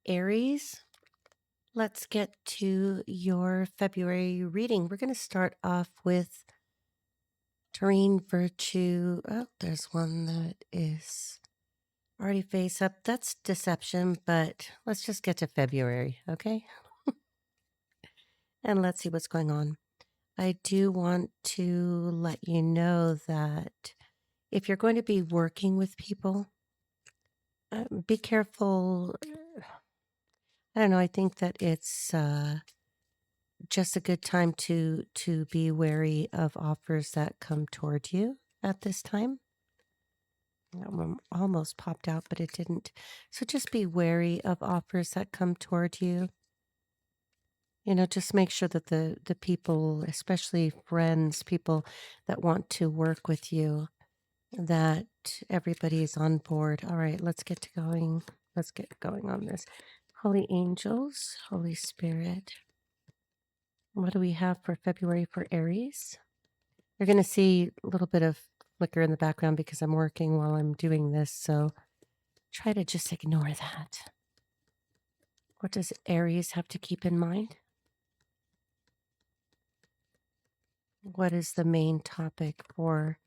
Aries, let's get to your February reading. We're going to start off with Terrain Virtue. Oh, there's one that is already face up. That's deception, but let's just get to February, okay? And let's see what's going on. I do want to let you know that if you're going to be working with people, be careful. I don't know. I think that it's just a good time to be wary of offers that come toward you at this time. That one almost popped out, but it didn't. So just be wary of offers that come toward you. Just make sure that the people, especially friends, people that want to work with you, that everybody is on board. All right, let's get to going. Let's get going on this. Holy angels, Holy Spirit. What do we have for February for Aries? You're going to see a little bit of flicker in the background because I'm working while I'm doing this. So try to just ignore that. What does Aries have to keep in mind? What is the main topic for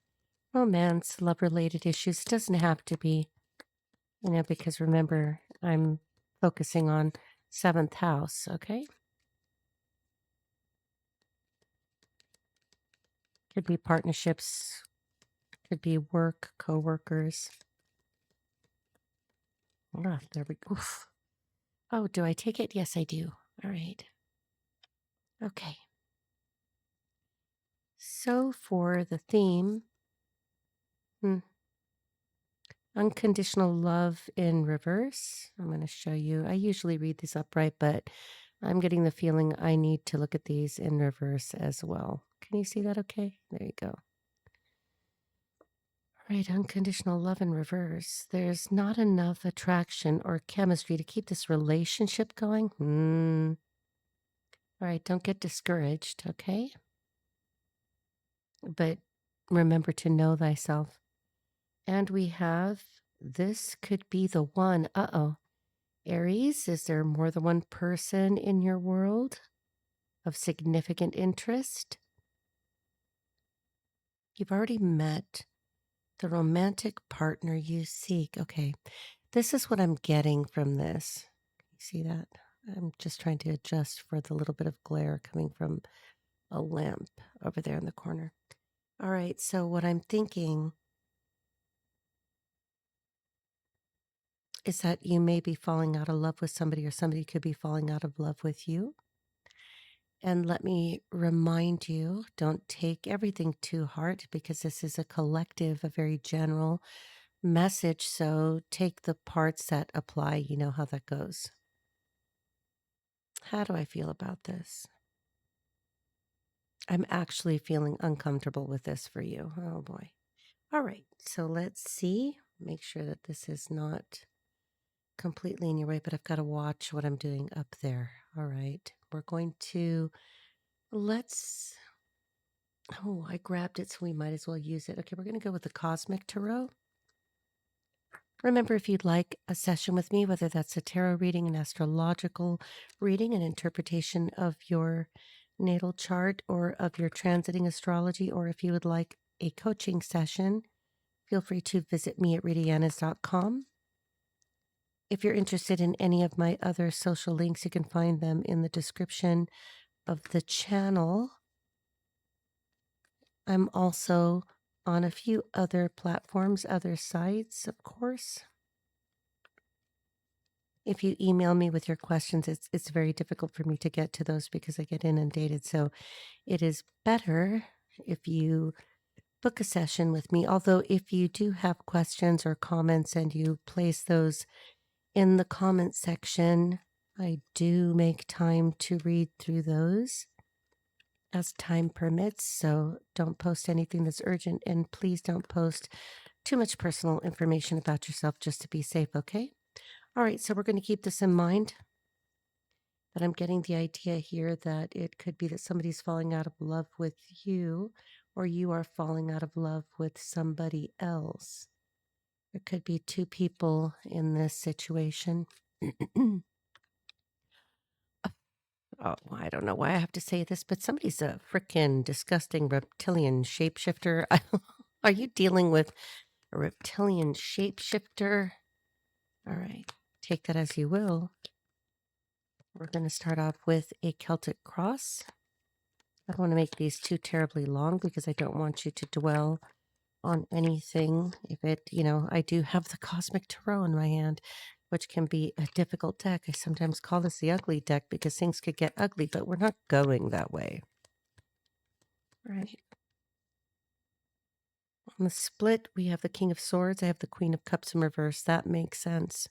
romance, love related issues? It doesn't have to be, because remember, I'm focusing on seventh house. Okay. Could be partnerships, could be work, co workers. Ah, there we go. Oh, do I take it? Yes, I do. All right. Okay. So for the theme, hmm, unconditional love in reverse. I'm going to show you. I usually read these upright, but I'm getting the feeling I need to look at these in reverse as well. Can you see that okay? There you go. All right, unconditional love in reverse. There's not enough attraction or chemistry to keep this relationship going. All right, don't get discouraged, okay? But remember to know thyself. And we have this could be the one. Uh-oh. Aries, is there more than one person in your world of significant interest? You've already met the romantic partner you seek. Okay. This is what I'm getting from this. You see that? I'm just trying to adjust for the little bit of glare coming from a lamp over there in the corner. All right. So what I'm thinking is that you may be falling out of love with somebody, or somebody could be falling out of love with you. And let me remind you, don't take everything to heart because this is a collective, a very general message. So take the parts that apply. You know how that goes. How do I feel about this? I'm actually feeling uncomfortable with this for you. Oh boy. All right. So let's see. Make sure that this is not completely in your way, but I've got to watch what I'm doing up there. All right. We're going to let's Oh, I grabbed it, so we might as well use it. Okay, we're going to go with the Cosmic Tarot. Remember, if you'd like a session with me, whether that's a tarot reading, an astrological reading, an interpretation of your natal chart or of your transiting astrology, or if you would like a coaching session, feel free to visit me at ritayanez.com. If you're interested in any of my other social links, you can find them in the description of the channel. I'm also on a few other platforms, other sites, of course. If you email me with your questions, it's very difficult for me to get to those because I get inundated. So it is better if you book a session with me. Although if you do have questions or comments and you place those in the comment section, I do make time to read through those as time permits. So don't post anything that's urgent, and please don't post too much personal information about yourself, just to be safe, okay? All right, so we're going to keep this in mind, that I'm getting the idea here that it could be that somebody's falling out of love with you, or you are falling out of love with somebody else. There could be two people in this situation. Oh, I don't know why I have to say this, but somebody's a frickin' disgusting reptilian shapeshifter. Are you dealing with a reptilian shapeshifter? All right, take that as you will. We're going to start off with a Celtic cross. I don't want to make these too terribly long because I don't want you to dwell on anything. If it, I do have the Cosmic Tarot in my hand, which can be a difficult deck. I sometimes call this the ugly deck because things could get ugly, but we're not going that way. All right. On the split, we have the King of Swords. I have the Queen of Cups in reverse. That makes sense.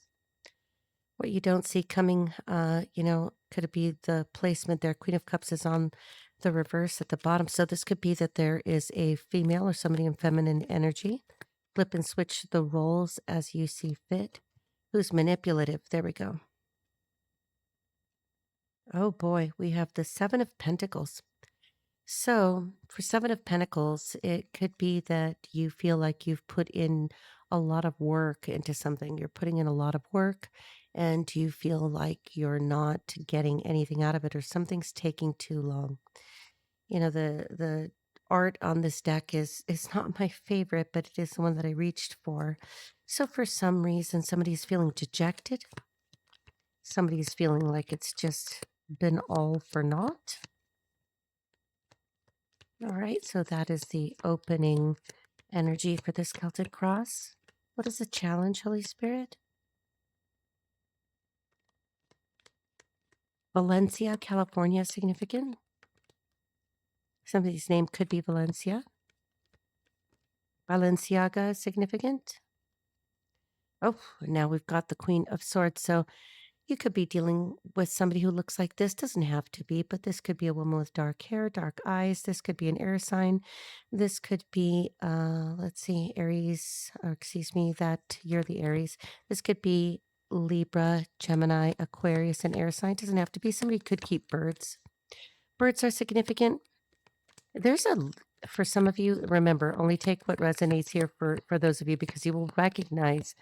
What you don't see coming, could it be the placement there? Queen of Cups is on the reverse at the bottom. So this could be that there is a female or somebody in feminine energy. Flip and switch the roles as you see fit. Who's manipulative? There we go. Oh boy, we have the Seven of Pentacles. So for Seven of Pentacles, it could be that you feel like you've put in a lot of work into something. You're putting in a lot of work and you feel like you're not getting anything out of it or something's taking too long. The art on this deck is not my favorite, but it is the one that I reached for. So for some reason, somebody's feeling dejected. Somebody's feeling like it's just been all for naught. All right, so that is the opening energy for this Celtic cross. What is the challenge, Holy Spirit? Valencia, California, significant. Somebody's name could be Valencia. Balenciaga, significant. Oh, now we've got the Queen of Swords. So you could be dealing with somebody who looks like this. Doesn't have to be, but this could be a woman with dark hair, dark eyes. This could be an air sign. This could be, let's see, Aries, or excuse me, that you're the Aries. This could be Libra, Gemini, Aquarius, an air sign. Doesn't have to be. Somebody could keep birds. Birds are significant. For some of you, remember, only take what resonates here for those of you because you will recognize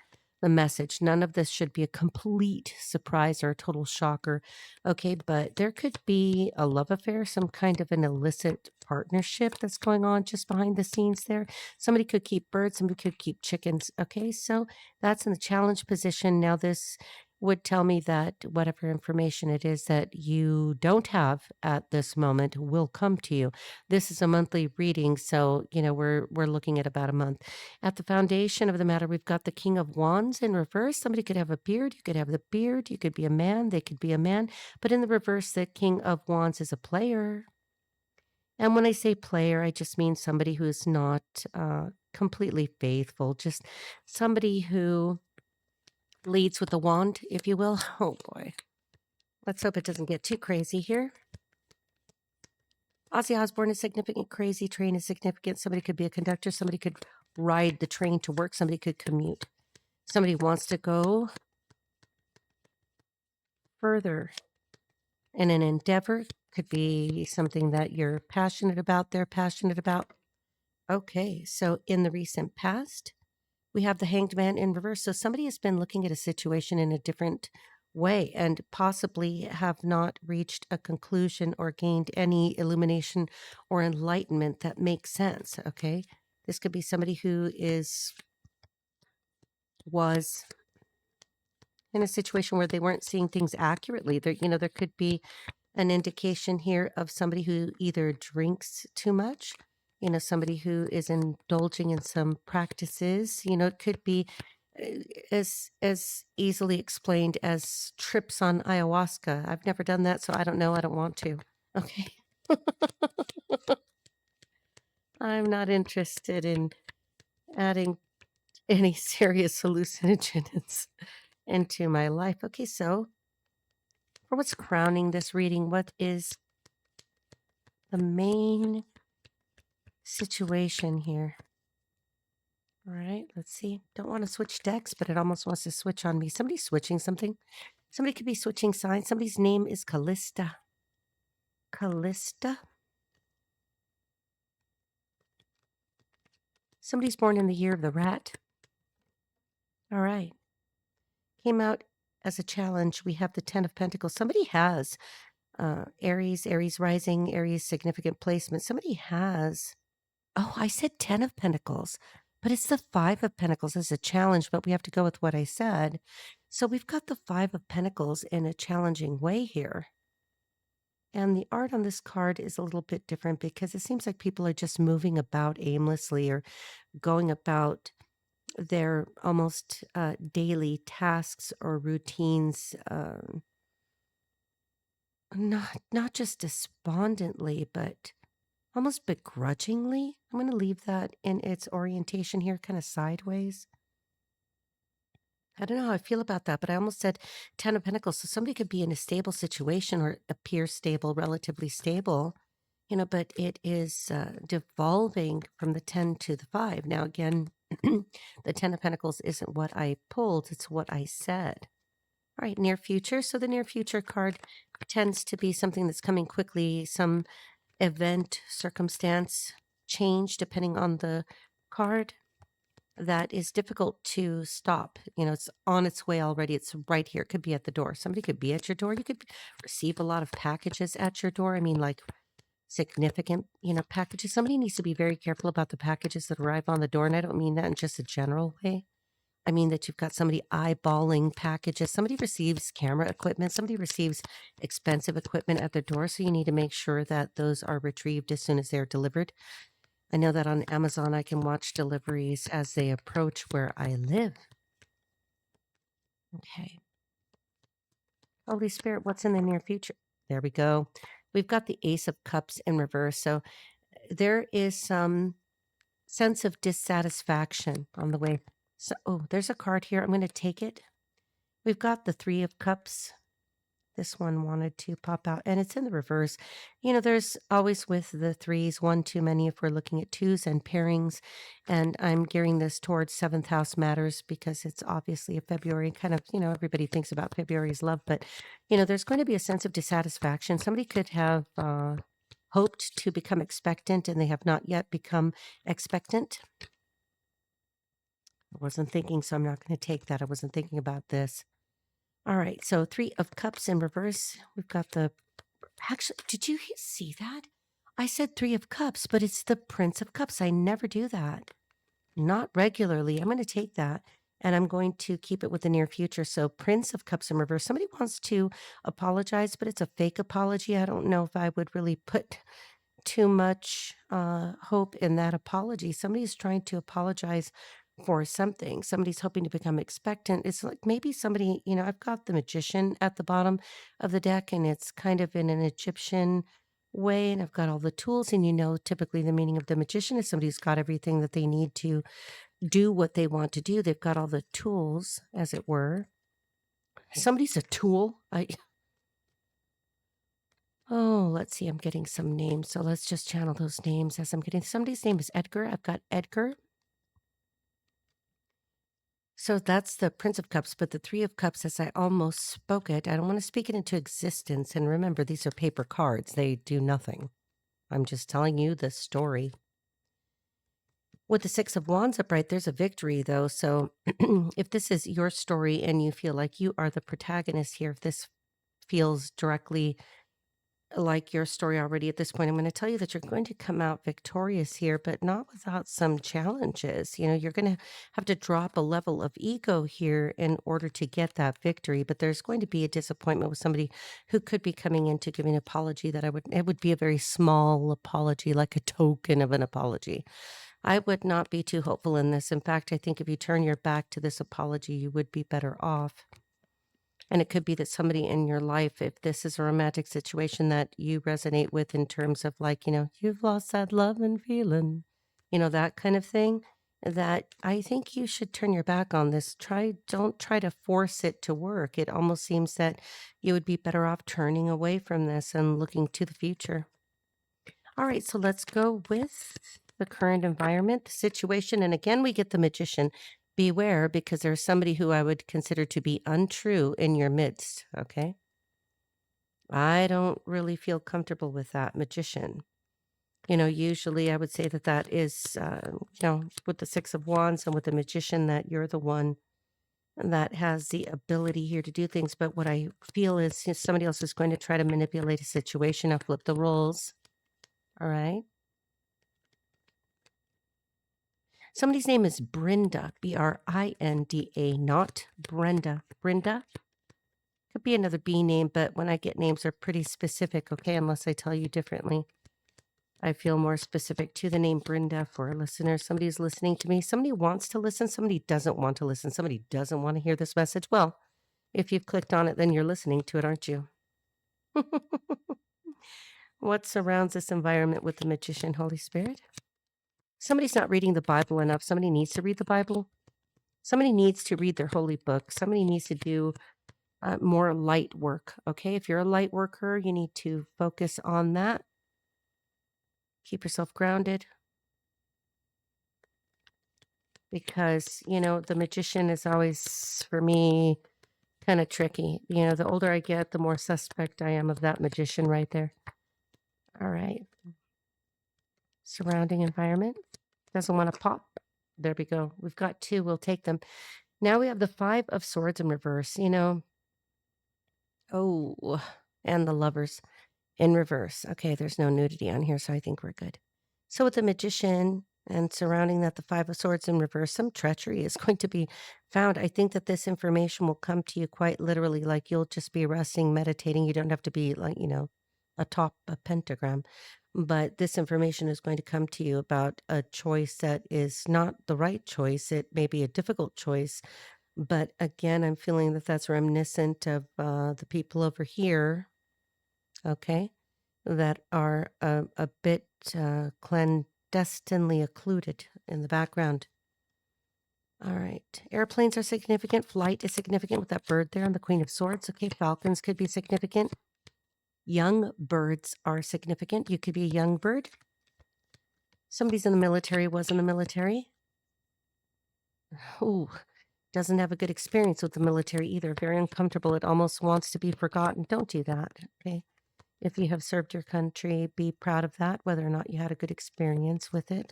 the message. None of this should be a complete surprise or a total shocker. Okay, but there could be a love affair, some kind of an illicit partnership that's going on just behind the scenes there. Somebody could keep birds, somebody could keep chickens. Okay, so that's in the challenge position. Now, this would tell me that whatever information it is that you don't have at this moment will come to you. This is a monthly reading, so we're looking at about a month. At the foundation of the matter, we've got the King of Wands in reverse. Somebody could have a beard. You could have the beard. You could be a man. They could be a man. But in the reverse, the King of Wands is a player. And when I say player, I just mean somebody who's not completely faithful, just somebody who leads with the wand, if you will. Oh boy. Let's hope it doesn't get too crazy here. Ozzy Osbourne is significant. Crazy Train is significant. Somebody could be a conductor. Somebody could ride the train to work. Somebody could commute. Somebody wants to go further in an endeavor. Could be something that you're passionate about. They're passionate about. Okay, so in the recent past, we have the Hanged Man in reverse. So somebody has been looking at a situation in a different way and possibly have not reached a conclusion or gained any illumination or enlightenment that makes sense. Okay. This could be somebody who was in a situation where they weren't seeing things accurately. There could be an indication here of somebody who either drinks too much, somebody who is indulging in some practices. It could be as easily explained as trips on ayahuasca. I've never done that, so I don't know. I don't want to. Okay. I'm not interested in adding any serious hallucinogens into my life. Okay, so for what's crowning this reading, what is the main situation here? All right, let's see. Don't want to switch decks, but it almost wants to switch on me. Somebody's switching something. Somebody could be switching signs. Somebody's name is Callista. Callista? Somebody's born in the year of the rat. All right. Came out as a challenge. We have the Ten of Pentacles. Somebody has Aries rising, Aries significant placement. Somebody has, oh, I said 10 of Pentacles, but it's the 5 of Pentacles as a challenge, but we have to go with what I said. So we've got the 5 of Pentacles in a challenging way here. And the art on this card is a little bit different because it seems like people are just moving about aimlessly or going about their almost daily tasks or routines, not just despondently, but almost begrudgingly. I'm going to leave that in its orientation here, kind of sideways. I don't know how I feel about that, but I almost said 10 of Pentacles. So somebody could be in a stable situation or appear stable, relatively stable, but it is devolving from the 10 to the 5. Now, again, the 10 of Pentacles isn't what I pulled, it's what I said. All right, near future. So the near future card tends to be something that's coming quickly, some event, circumstance, change, depending on the card, that is difficult to stop. It's on its way already. It's right here. It could be at the door. Somebody could be at your door. You could receive a lot of packages at your door. I mean, like significant, packages. Somebody needs to be very careful about the packages that arrive on the door. And I don't mean that in just a general way. I mean that you've got somebody eyeballing packages. Somebody receives camera equipment. Somebody receives expensive equipment at their door. So you need to make sure that those are retrieved as soon as they're delivered. I know that on Amazon, I can watch deliveries as they approach where I live. Okay. Holy Spirit, what's in the near future? There we go. We've got the Ace of Cups in reverse. So there is some sense of dissatisfaction on the way. So, oh, there's a card here. I'm going to take it. We've got the Three of Cups. This one wanted to pop out, and it's in the reverse. There's always with the threes, one too many if we're looking at twos and pairings. And I'm gearing this towards seventh house matters because it's obviously a February kind of, everybody thinks about February's love, but, there's going to be a sense of dissatisfaction. Somebody could have hoped to become expectant and they have not yet become expectant. I wasn't thinking, so I'm not going to take that. I wasn't thinking about this. All right, so Three of Cups in reverse. We've got the, actually, did you see that? I said Three of Cups, but it's the Prince of Cups. I never do that. Not regularly. I'm going to take that, and I'm going to keep it with the near future. So Prince of Cups in reverse. Somebody wants to apologize, but it's a fake apology. I don't know if I would really put too much hope in that apology. Somebody's trying to apologize for something. Somebody's hoping to become expectant. It's like maybe somebody, I've got the Magician at the bottom of the deck, and it's kind of in an Egyptian way, and I've got all the tools. And typically the meaning of the Magician is somebody's got everything that they need to do what they want to do. They've got all the tools, as it were. Somebody's a tool. Oh, let's see. I'm getting some names. So let's just channel those names as I'm getting. Somebody's name is Edgar. I've got Edgar. So that's the Prince of Cups, but the Three of Cups, as I almost spoke it, I don't want to speak it into existence. And remember, these are paper cards. They do nothing. I'm just telling you the story. With the Six of Wands upright, there's a victory, though. So if this is your story and you feel like you are the protagonist here, if this feels directly like your story already at this point, I'm going to tell you that you're going to come out victorious here, but not without some challenges. You're going to have to drop a level of ego here in order to get that victory, but there's going to be a disappointment with somebody who could be coming in to give an apology that it would be a very small apology, like a token of an apology. I would not be too hopeful in this. In fact, I think if you turn your back to this apology, you would be better off. And it could be that somebody in your life, if this is a romantic situation that you resonate with in terms of like, you've lost that love and feeling, that kind of thing, that I think you should turn your back on this. Don't try to force it to work. It almost seems that you would be better off turning away from this and looking to the future. All right, so let's go with the current environment, the situation. And again, we get the Magician. Beware, because there's somebody who I would consider to be untrue in your midst, okay? I don't really feel comfortable with that Magician. Usually I would say that is, with the Six of Wands and with the Magician, that you're the one that has the ability here to do things. But what I feel is somebody else is going to try to manipulate a situation. I'll flip the roles. All right. Somebody's name is Brenda, Brinda, not Brenda. Brenda could be another B name, but when I get names, they're pretty specific, okay? Unless I tell you differently. I feel more specific to the name Brenda for listeners. Somebody's listening to me. Somebody wants to listen. Somebody doesn't want to listen. Somebody doesn't want to hear this message. Well, if you've clicked on it, then you're listening to it, aren't you? What surrounds this environment with the magician, Holy Spirit? Somebody's not reading the Bible enough. Somebody needs to read the Bible. Somebody needs to read their holy book. Somebody needs to do more light work. Okay. If you're a light worker, you need to focus on that. Keep yourself grounded. Because, the magician is always, for me, kind of tricky. The older I get, the more suspect I am of that magician right there. All right. Surrounding environment. Doesn't want to pop. There we go. We've got 2. We'll take them. Now we have the 5 of Swords in reverse. Oh, and the Lovers in reverse. Okay, there's no nudity on here, so I think we're good. So with the magician and surrounding that, the 5 of Swords in reverse, some treachery is going to be found. I think that this information will come to you quite literally, like you'll just be resting, meditating. You don't have to be like, atop a pentagram. But this information is going to come to you about a choice that is not the right choice. It may be a difficult choice. But again, I'm feeling that that's reminiscent of the people over here, okay, that are a bit clandestinely occluded in the background. All right. Airplanes are significant. Flight is significant with that bird there on the Queen of Swords. Okay. Falcons could be significant. Young birds are significant. You could be a young bird. Somebody's in the military, was in the military. Ooh, doesn't have a good experience with the military either. Very uncomfortable. It almost wants to be forgotten. Don't do that. Okay. If you have served your country, be proud of that, whether or not you had a good experience with it.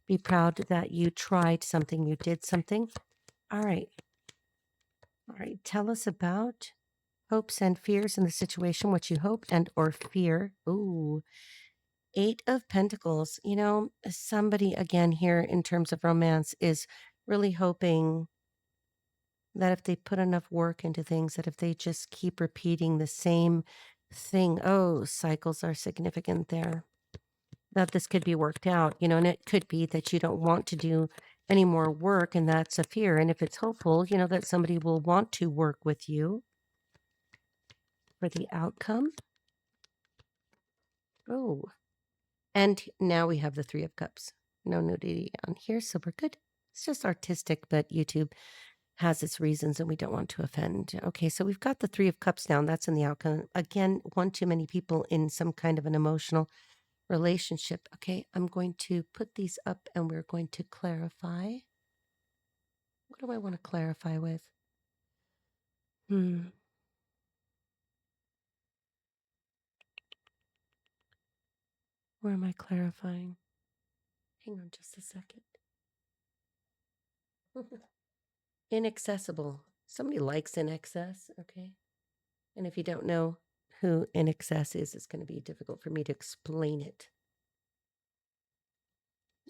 Be proud that you tried something, you did something. All right. All right. Tell us about hopes and fears in the situation, what you hope and or fear. Ooh, 8 of Pentacles. Somebody again here in terms of romance is really hoping that if they put enough work into things, that if they just keep repeating the same thing, cycles are significant there, that this could be worked out, and it could be that you don't want to do any more work, and that's a fear. And if it's hopeful, that somebody will want to work with you for the outcome. Oh, and now we have the 3 of Cups. No nudity on here, so we're good. It's just artistic, but YouTube has its reasons and we don't want to offend. Okay, so we've got the 3 of Cups down. That's in the outcome. Again, one too many people in some kind of an emotional relationship. Okay, I'm going to put these up and we're going to clarify. What do I want to clarify with? Where am I clarifying? Hang on just a second. Inaccessible. Somebody likes in excess, okay? And if you don't know who in excess is, it's going to be difficult for me to explain it.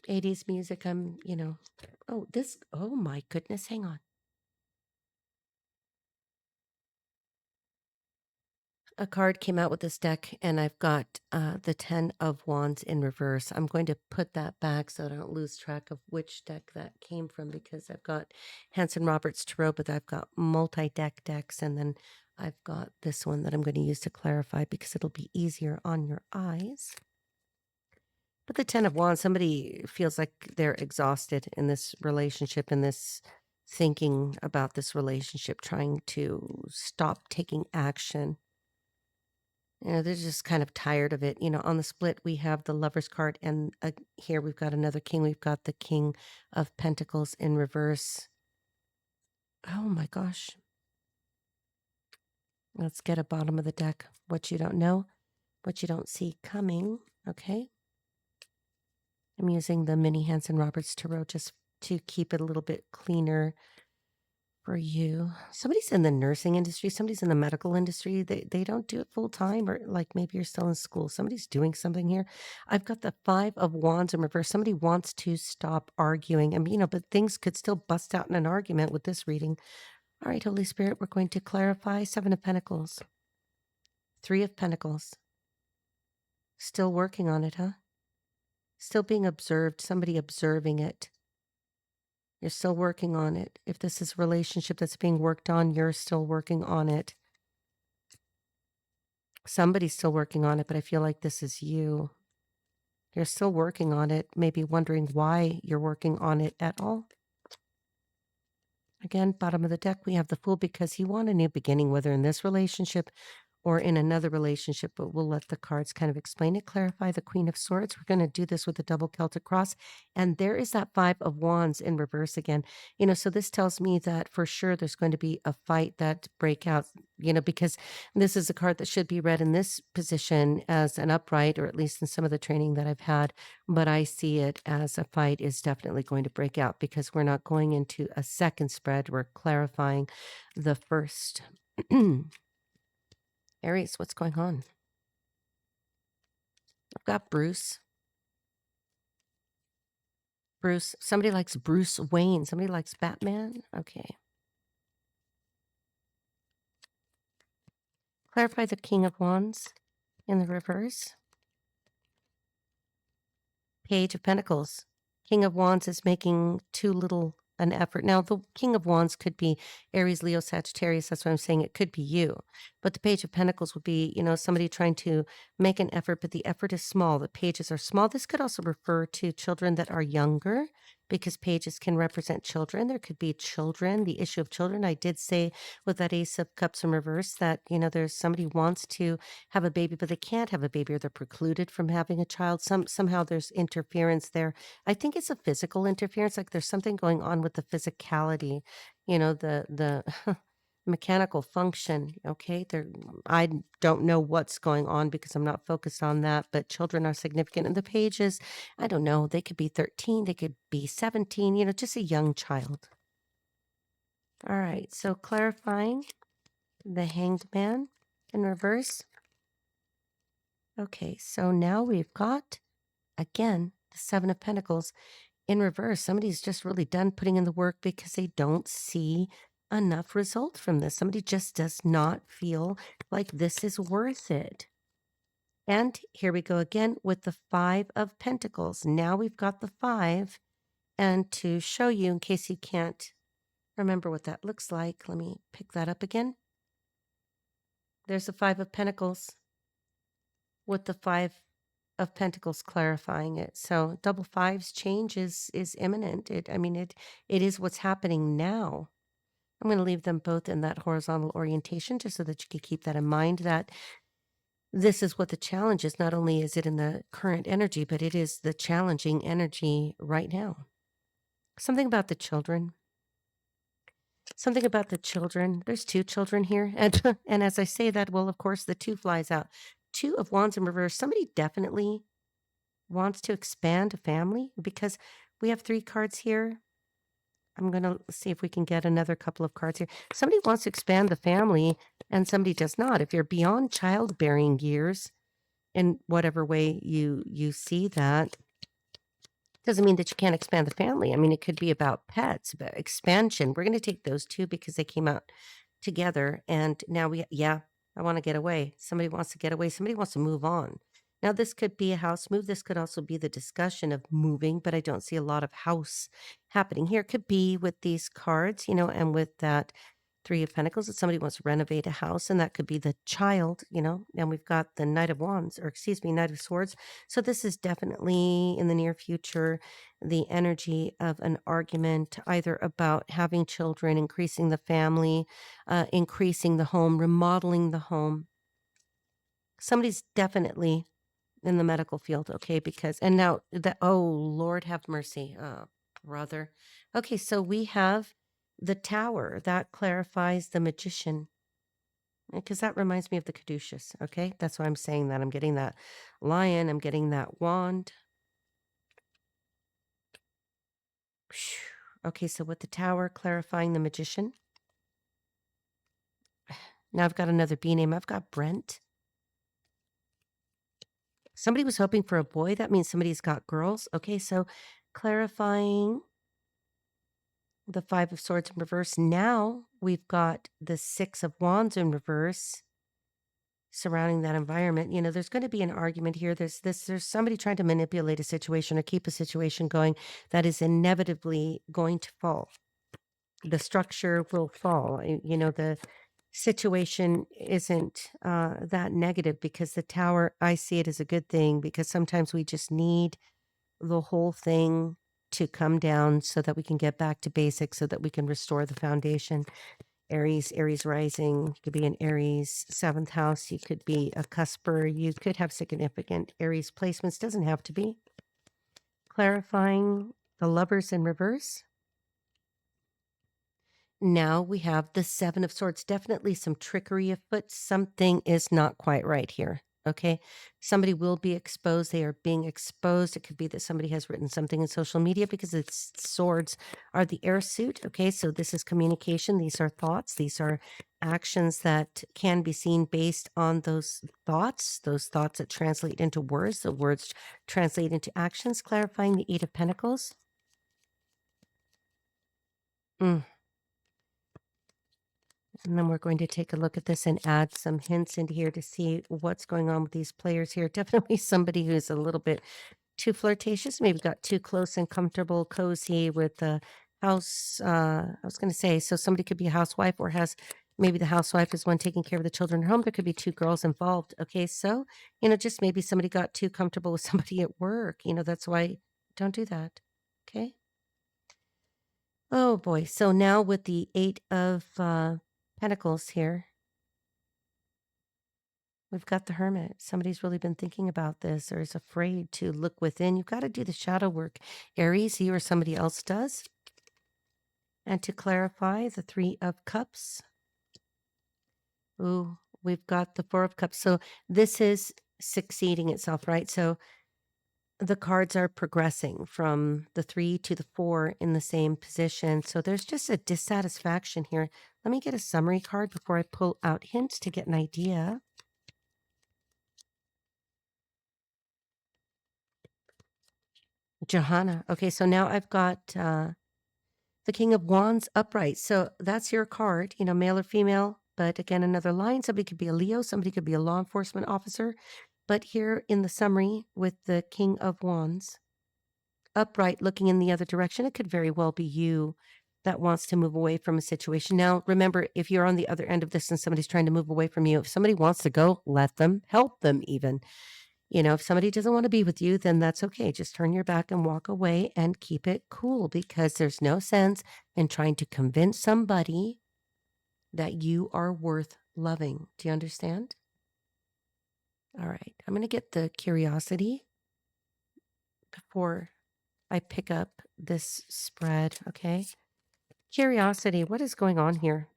80s music, oh my goodness, hang on. A card came out with this deck, and I've got the 10 of Wands in reverse. I'm going to put that back so I don't lose track of which deck that came from, because I've got Hanson Roberts Tarot, but I've got multi-deck decks, and then I've got this one that I'm going to use to clarify because it'll be easier on your eyes. But the 10 of Wands, somebody feels like they're exhausted in this relationship, in this thinking about this relationship, trying to stop taking action. They're just kind of tired of it. On the split, we have the Lover's card, and here we've got another king. We've got the King of Pentacles in reverse. Oh my gosh. Let's get a bottom of the deck. What you don't know, what you don't see coming. Okay. I'm using the mini Hanson Roberts Tarot just to keep it a little bit cleaner for you. Somebody's in the nursing industry, somebody's in the medical industry. They don't do it full time, or like maybe you're still in school. Somebody's doing something here. I've got the 5 of Wands in reverse. Somebody wants to stop arguing. I mean, but things could still bust out in an argument with this reading. All right, Holy Spirit, we're going to clarify 7 of Pentacles, 3 of Pentacles. Still working on it, huh? Still being observed, somebody observing it. You're still working on it. If this is a relationship that's being worked on, you're still working on it. Somebody's still working on it, but I feel like this is you. You're still working on it, maybe wondering why you're working on it at all. Again, bottom of the deck, we have the Fool because you want a new beginning, whether in this relationship or in another relationship, but we'll let the cards kind of explain it. Clarify the Queen of Swords. We're going to do this with the double Celtic cross. And there is that 5 of Wands in reverse again. So this tells me that for sure there's going to be a fight that break out, because this is a card that should be read in this position as an upright, or at least in some of the training that I've had. But I see it as a fight is definitely going to break out because we're not going into a second spread. We're clarifying the first. Aries, what's going on? I've got Bruce. Somebody likes Bruce Wayne. Somebody likes Batman. Okay. Clarify the King of Wands in the reverse. Page of Pentacles. King of Wands is making too little an effort. Now, the King of Wands could be Aries, Leo, Sagittarius. That's what I'm saying. It could be you. But the Page of Pentacles would be, somebody trying to make an effort, but the effort is small. The pages are small. This could also refer to children that are younger because pages can represent children. There could be children, the issue of children. I did say with that Ace of Cups in reverse that, there's somebody wants to have a baby, but they can't have a baby or they're precluded from having a child. Somehow there's interference there. I think it's a physical interference, like there's something going on with the physicality, the mechanical function. Okay, I don't know what's going on because I'm not focused on that, but children are significant in the pages. I don't know, they could be 13, they could be 17, just a young child. All right, so clarifying the Hanged Man in reverse. Okay, so now we've got, again, the 7 of Pentacles in reverse. Somebody's just really done putting in the work because they don't see enough result from this. Somebody just does not feel like this is worth it. And here we go again with the 5 of Pentacles. Now we've got the 5. And to show you, in case you can't remember what that looks like, let me pick that up again. There's the 5 of Pentacles with the 5 of Pentacles clarifying it. So double fives change is imminent. It is what's happening now. I'm going to leave them both in that horizontal orientation just so that you can keep that in mind, that this is what the challenge is. Not only is it in the current energy, but it is the challenging energy right now. Something about the children. Something about the children. There's 2 children here. And as I say that, well, of course, the 2 flies out. 2 of Wands in reverse. Somebody definitely wants to expand a family because we have 3 cards here. I'm going to see if we can get another couple of cards here. Somebody wants to expand the family and somebody does not. If you're beyond childbearing years in whatever way you see that, doesn't mean that you can't expand the family. I mean, it could be about pets, but expansion. We're going to take those 2 because they came out together. And now I want to get away. Somebody wants to get away. Somebody wants to move on. Now, this could be a house move. This could also be the discussion of moving, but I don't see a lot of house happening here. It could be with these cards, and with that 3 of Pentacles, that somebody wants to renovate a house, and that could be the child, and we've got the Knight of Swords. So this is definitely in the near future, the energy of an argument, either about having children, increasing the family, increasing the home, remodeling the home. Somebody's definitely in the medical field, okay, and now oh, Lord have mercy, brother. Okay, so we have the Tower. That clarifies the Magician, because that reminds me of the Caduceus, okay? That's why I'm saying that. I'm getting that Lion, I'm getting that Wand. Okay, so with the Tower clarifying the Magician, Now I've got another B name. I've got Brent. Somebody was hoping for a boy. That means somebody's got girls. Okay, so clarifying the Five of Swords in reverse. Now we've got the Six of Wands in reverse surrounding that environment. You know, there's going to be an argument here. There's somebody trying to manipulate a situation or keep a situation going that is inevitably going to fall. The structure will fall. You know, the situation isn't that negative because the Tower, I see it as a good thing because sometimes we just need the whole thing to come down so that we can get back to basics, so that we can restore the foundation. Aries rising, you could be in Aries 7th house, you could be a cusper, you could have significant Aries placements, doesn't have to be. Clarifying the Lovers in reverse. Now we have the Seven of Swords. Definitely some trickery afoot. Something is not quite right here. Okay. Somebody will be exposed. They are being exposed. It could be that somebody has written something in social media because its swords are the air suit. Okay. So this is communication. These are thoughts. These are actions that can be seen based on those thoughts that translate into words. The words translate into actions. Clarifying the Eight of Pentacles. Mm. And then we're going to take a look at this and add some hints into here to see what's going on with these players here. Definitely somebody who's a little bit too flirtatious, maybe got too close and comfortable, cozy with the house. I was going to say, so somebody could be a housewife or has maybe the housewife is one taking care of the children at home. There could be two girls involved. Okay. So, you know, just maybe somebody got too comfortable with somebody at work. You know, that's why don't do that. Okay. Oh boy. So now with the Eight of Pentacles here, we've got the Hermit. Somebody's really been thinking about this or is afraid to look within. You've got to do the shadow work, Aries, you or somebody else does. And to clarify, the Three of Cups. Ooh, we've got the Four of Cups. So this is succeeding itself, right? So the cards are progressing from the 3 to the 4 in the same position. So there's just a dissatisfaction here. Let me get a summary card before I pull out hints to get an idea. Johanna. Okay, so now I've got the King of Wands upright. So that's your card, you know, male or female. But again, another line. Somebody could be a Leo. Somebody could be a law enforcement officer. But here in the summary with the King of Wands upright looking in the other direction, it could very well be you that wants to move away from a situation. Now, remember, if you're on the other end of this and somebody's trying to move away from you, if somebody wants to go, let them, help them even. You know, if somebody doesn't want to be with you, then that's okay. Just turn your back and walk away and keep it cool because there's no sense in trying to convince somebody that you are worth loving. Do you understand? All right. I'm going to get the curiosity before I pick up this spread. Okay. Curiosity. What is going on here?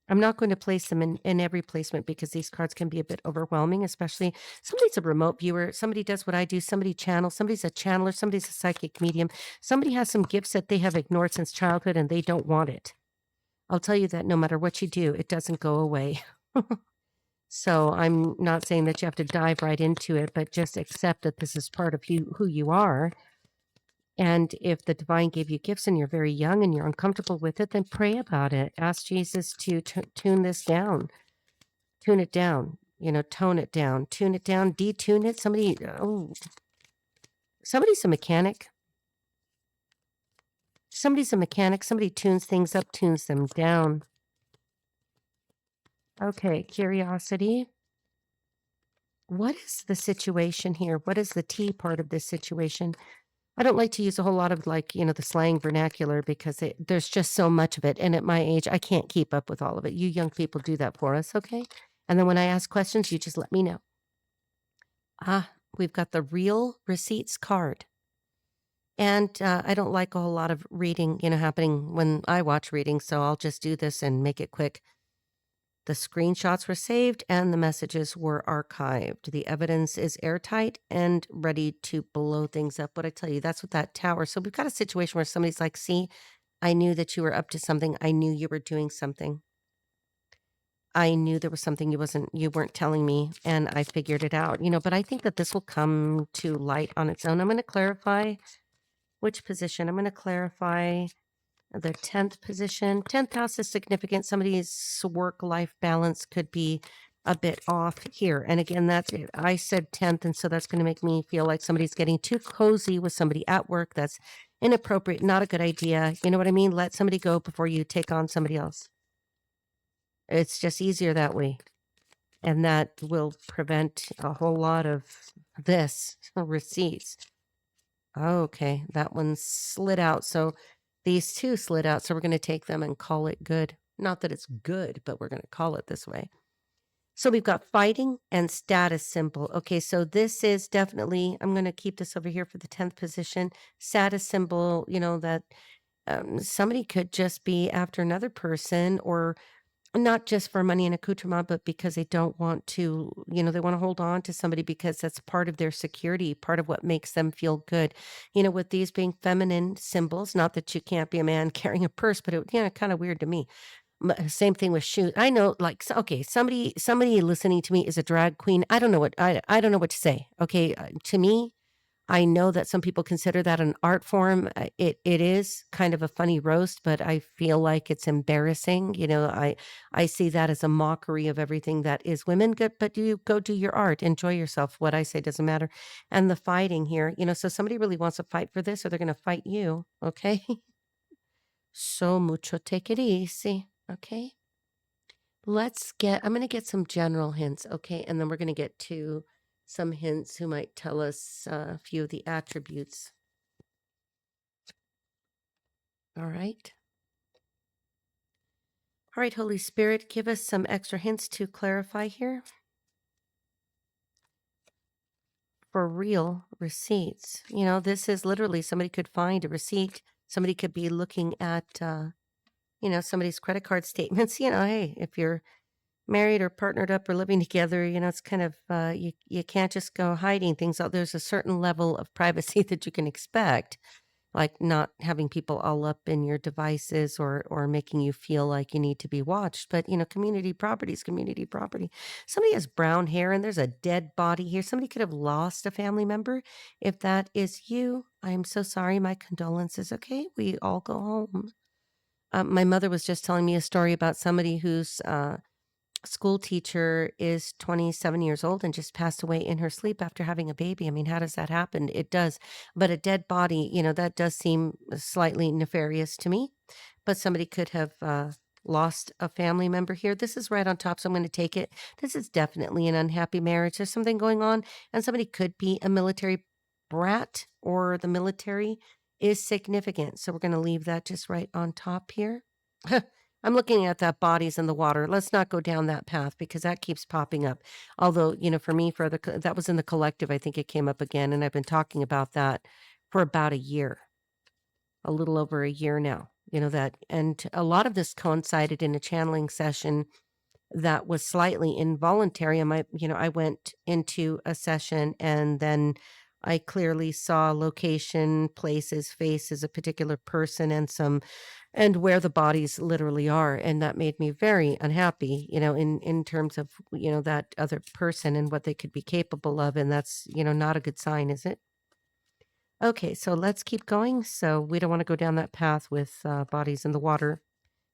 I'm not going to place them in every placement because these cards can be a bit overwhelming, especially somebody's a remote viewer. Somebody does what I do. Somebody channels. Somebody's a channeler. Somebody's a psychic medium. Somebody has some gifts that they have ignored since childhood and they don't want it. I'll tell you that no matter what you do, it doesn't go away. So I'm not saying that you have to dive right into it, but just accept that this is part of you, who you are. And if the divine gave you gifts and you're very young and you're uncomfortable with it, then pray about it. Ask Jesus to tune this down, tune it down, you know, tone it down, tune it down, detune it. Somebody's a mechanic. Somebody's a mechanic. Somebody tunes things up, tunes them down. Okay, curiosity. What is the situation here? What is the T part of this situation? I don't like to use a whole lot of like, you know, the slang vernacular because there's just so much of it. And at my age, I can't keep up with all of it. You young people do that for us, okay? And then when I ask questions, you just let me know. We've got the real receipts card. And I don't like a whole lot of reading, you know, happening when I watch reading. So I'll just do this and make it quick. The screenshots were saved and the messages were archived. The evidence is airtight and ready to blow things up. But I tell you, that's what that Tower. So we've got a situation where somebody's like, see, I knew that you were up to something. I knew you were doing something. I knew there was something you weren't telling me, and I figured it out, but I think that this will come to light on its own. I'm going to clarify which position. I'm going to clarify the 10th position. 10th house is significant. Somebody's work-life balance could be a bit off here. And again, that's it. I said 10th, and so that's going to make me feel like somebody's getting too cozy with somebody at work. That's inappropriate, not a good idea. You know what I mean? Let somebody go before you take on somebody else. It's just easier that way. And that will prevent a whole lot of this receipts. Okay, that one slid out. So these two slid out. So we're going to take them and call it good. Not that it's good, but we're going to call it this way. So we've got fighting and status symbol. Okay, so this is definitely, I'm going to keep this over here for the 10th position. Status symbol, that somebody could just be after another person, or not just for money and accoutrement, but because they don't want to, they want to hold on to somebody because that's part of their security, part of what makes them feel good. With these being feminine symbols, not that you can't be a man carrying a purse, but it, kind of weird to me. Same thing with shoes. I know, like, okay, somebody listening to me is a drag queen. I don't know I don't know what to say. Okay, to me, I know that some people consider that an art form. It is kind of a funny roast, but I feel like it's embarrassing. I see that as a mockery of everything that is women. Good, but you go do your art, enjoy yourself. What I say doesn't matter. And the fighting here, so somebody really wants to fight for this, or they're going to fight you. Okay, so mucho, take it easy. Okay, I'm going to get some general hints. Okay, and then we're going to get to some hints who might tell us a few of the attributes. All right. All right, Holy Spirit, give us some extra hints to clarify here. For real receipts. This is literally somebody could find a receipt. Somebody could be looking at, somebody's credit card statements. Hey, if you're married or partnered up or living together, it's kind of, you can't just go hiding things out. There's a certain level of privacy that you can expect, like not having people all up in your devices, or making you feel like you need to be watched. But, community property is community property. Somebody has brown hair and there's a dead body here. Somebody could have lost a family member. If that is you, I'm so sorry. My condolences. Okay, we all go home. My mother was just telling me a story about somebody who's school teacher is 27 years old and just passed away in her sleep after having a baby. I mean, how does that happen? It does. But a dead body, that does seem slightly nefarious to me. But somebody could have lost a family member here. This is right on top, so I'm going to take it. This is definitely an unhappy marriage. There's something going on, and somebody could be a military brat, or the military is significant. So we're going to leave that just right on top here. I'm looking at that bodies in the water. Let's not go down that path because that keeps popping up. Although, for me, that was in the collective. I think it came up again, and I've been talking about that for about a year, a little over a year now. And a lot of this coincided in a channeling session that was slightly involuntary. I went into a session, and then I clearly saw location, places, faces, a particular person, and where the bodies literally are. And that made me very unhappy, in terms of, that other person and what they could be capable of. And that's, not a good sign, is it? Okay, so let's keep going. So we don't want to go down that path with bodies in the water.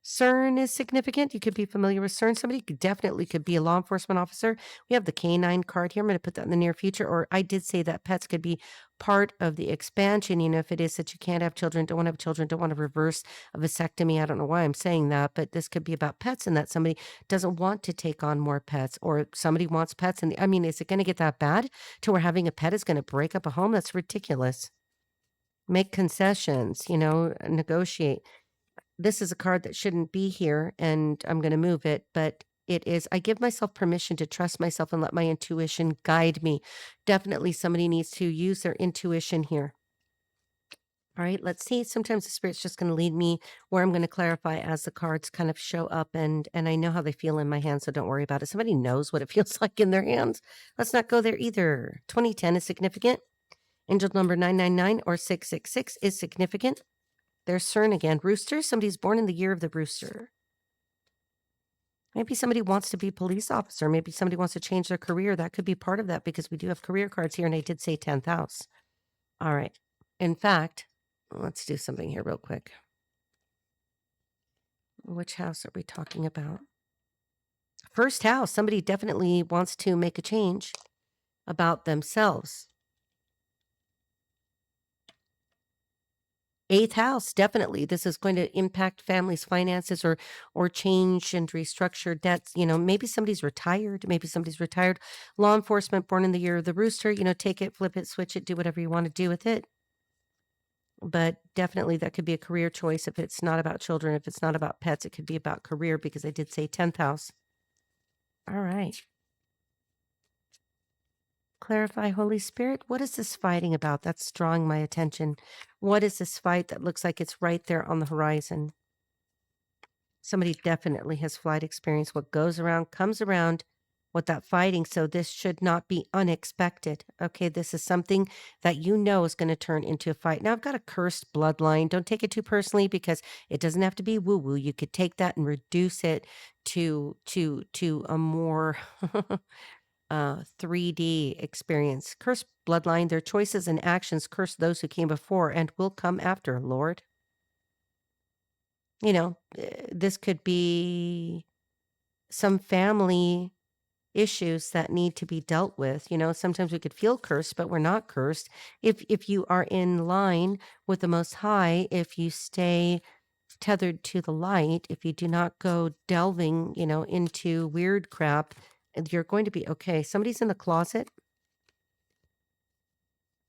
CERN is significant. You could be familiar with CERN. Somebody definitely could be a law enforcement officer. We have the K9 card here. I'm going to put that in the near future. Or I did say that pets could be part of the expansion. If it is that you can't have children, don't want to have children, don't want to reverse a vasectomy. I don't know why I'm saying that, but this could be about pets, and that somebody doesn't want to take on more pets, or somebody wants pets. And is it going to get that bad to where having a pet is going to break up a home? That's ridiculous. Make concessions, negotiate. This is a card that shouldn't be here, and I'm going to move it, but it is, I give myself permission to trust myself and let my intuition guide me. Definitely somebody needs to use their intuition here. All right, let's see. Sometimes the spirit's just going to lead me where I'm going to clarify as the cards kind of show up, and I know how they feel in my hands, so don't worry about it. Somebody knows what it feels like in their hands. Let's not go there either. 2010 is significant. Angel number 999 or 666 is significant. There's CERN again. Rooster. Somebody's born in the year of the rooster. Maybe somebody wants to be a police officer. Maybe somebody wants to change their career. That could be part of that because we do have career cards here and I did say 10th house. All right. In fact, let's do something here real quick. Which house are we talking about? First house. Somebody definitely wants to make a change about themselves. 8th house, definitely. This is going to impact families' finances or change and restructure debts. Maybe somebody's retired. Maybe somebody's retired. Law enforcement, born in the year of the rooster. Take it, flip it, switch it, do whatever you want to do with it. But definitely that could be a career choice. If it's not about children, if it's not about pets, it could be about career because I did say 10th house. All right. Clarify, Holy Spirit. What is this fighting about? That's drawing my attention. What is this fight that looks like it's right there on the horizon? Somebody definitely has flight experience. What goes around comes around with that fighting. So this should not be unexpected. Okay, this is something that is going to turn into a fight. Now I've got a cursed bloodline. Don't take it too personally because it doesn't have to be woo-woo. You could take that and reduce it to a more 3D experience. Cursed bloodline, their choices and actions curse those who came before and will come after, Lord. This could be some family issues that need to be dealt with. Sometimes we could feel cursed, but we're not cursed. If you are in line with the Most High, if you stay tethered to the light, if you do not go delving, into weird crap, you're going to be okay. Somebody's in the closet.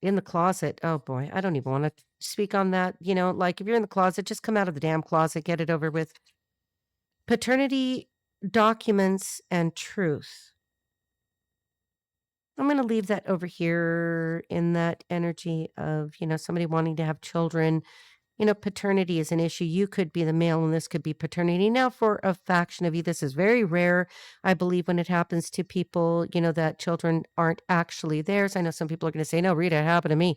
In the closet. Oh boy, I don't even want to speak on that. Like if you're in the closet, just come out of the damn closet, get it over with. Paternity documents and truth. I'm going to leave that over here in that energy of, somebody wanting to have children. Paternity is an issue. You could be the male and this could be paternity. Now, for a faction of you, this is very rare. I believe when it happens to people, that children aren't actually theirs. I know some people are going to say, no, Rita, it happened to me.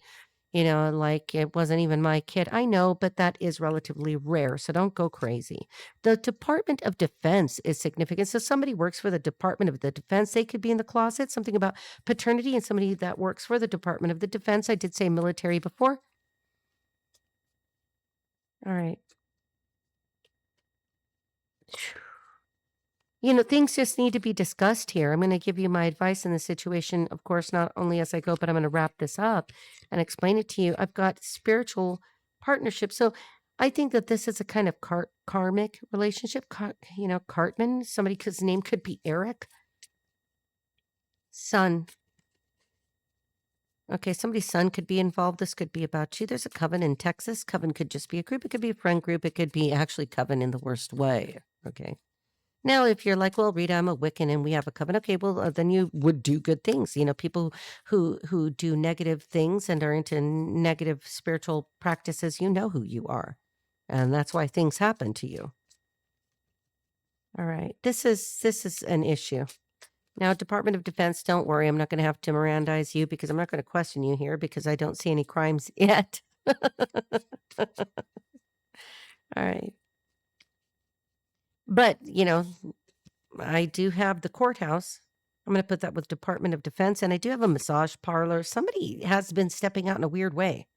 Like it wasn't even my kid. I know, but that is relatively rare. So don't go crazy. The Department of Defense is significant. So somebody works for the Department of the Defense. They could be in the closet. Something about paternity and somebody that works for the Department of the Defense. I did say military before. All right. Things just need to be discussed here. I'm going to give you my advice in the situation, of course, not only as I go, but I'm going to wrap this up and explain it to you. I've got spiritual partnership. So I think that this is a kind of karmic relationship. Cartman, somebody whose name could be Eric. Sun. Okay, somebody's son could be involved. This could be about you. There's a coven in Texas. Coven could just be a group. It could be a friend group. It could be actually coven in the worst way. Okay. Now, if you're like, well, Rita, I'm a Wiccan and we have a coven. Okay, well, then you would do good things. People who do negative things and are into negative spiritual practices, you know who you are. And that's why things happen to you. All right. This is an issue. Now, Department of Defense, don't worry. I'm not going to have to Mirandize you because I'm not going to question you here because I don't see any crimes yet. All right. But, I do have the courthouse. I'm going to put that with Department of Defense. And I do have a massage parlor. Somebody has been stepping out in a weird way.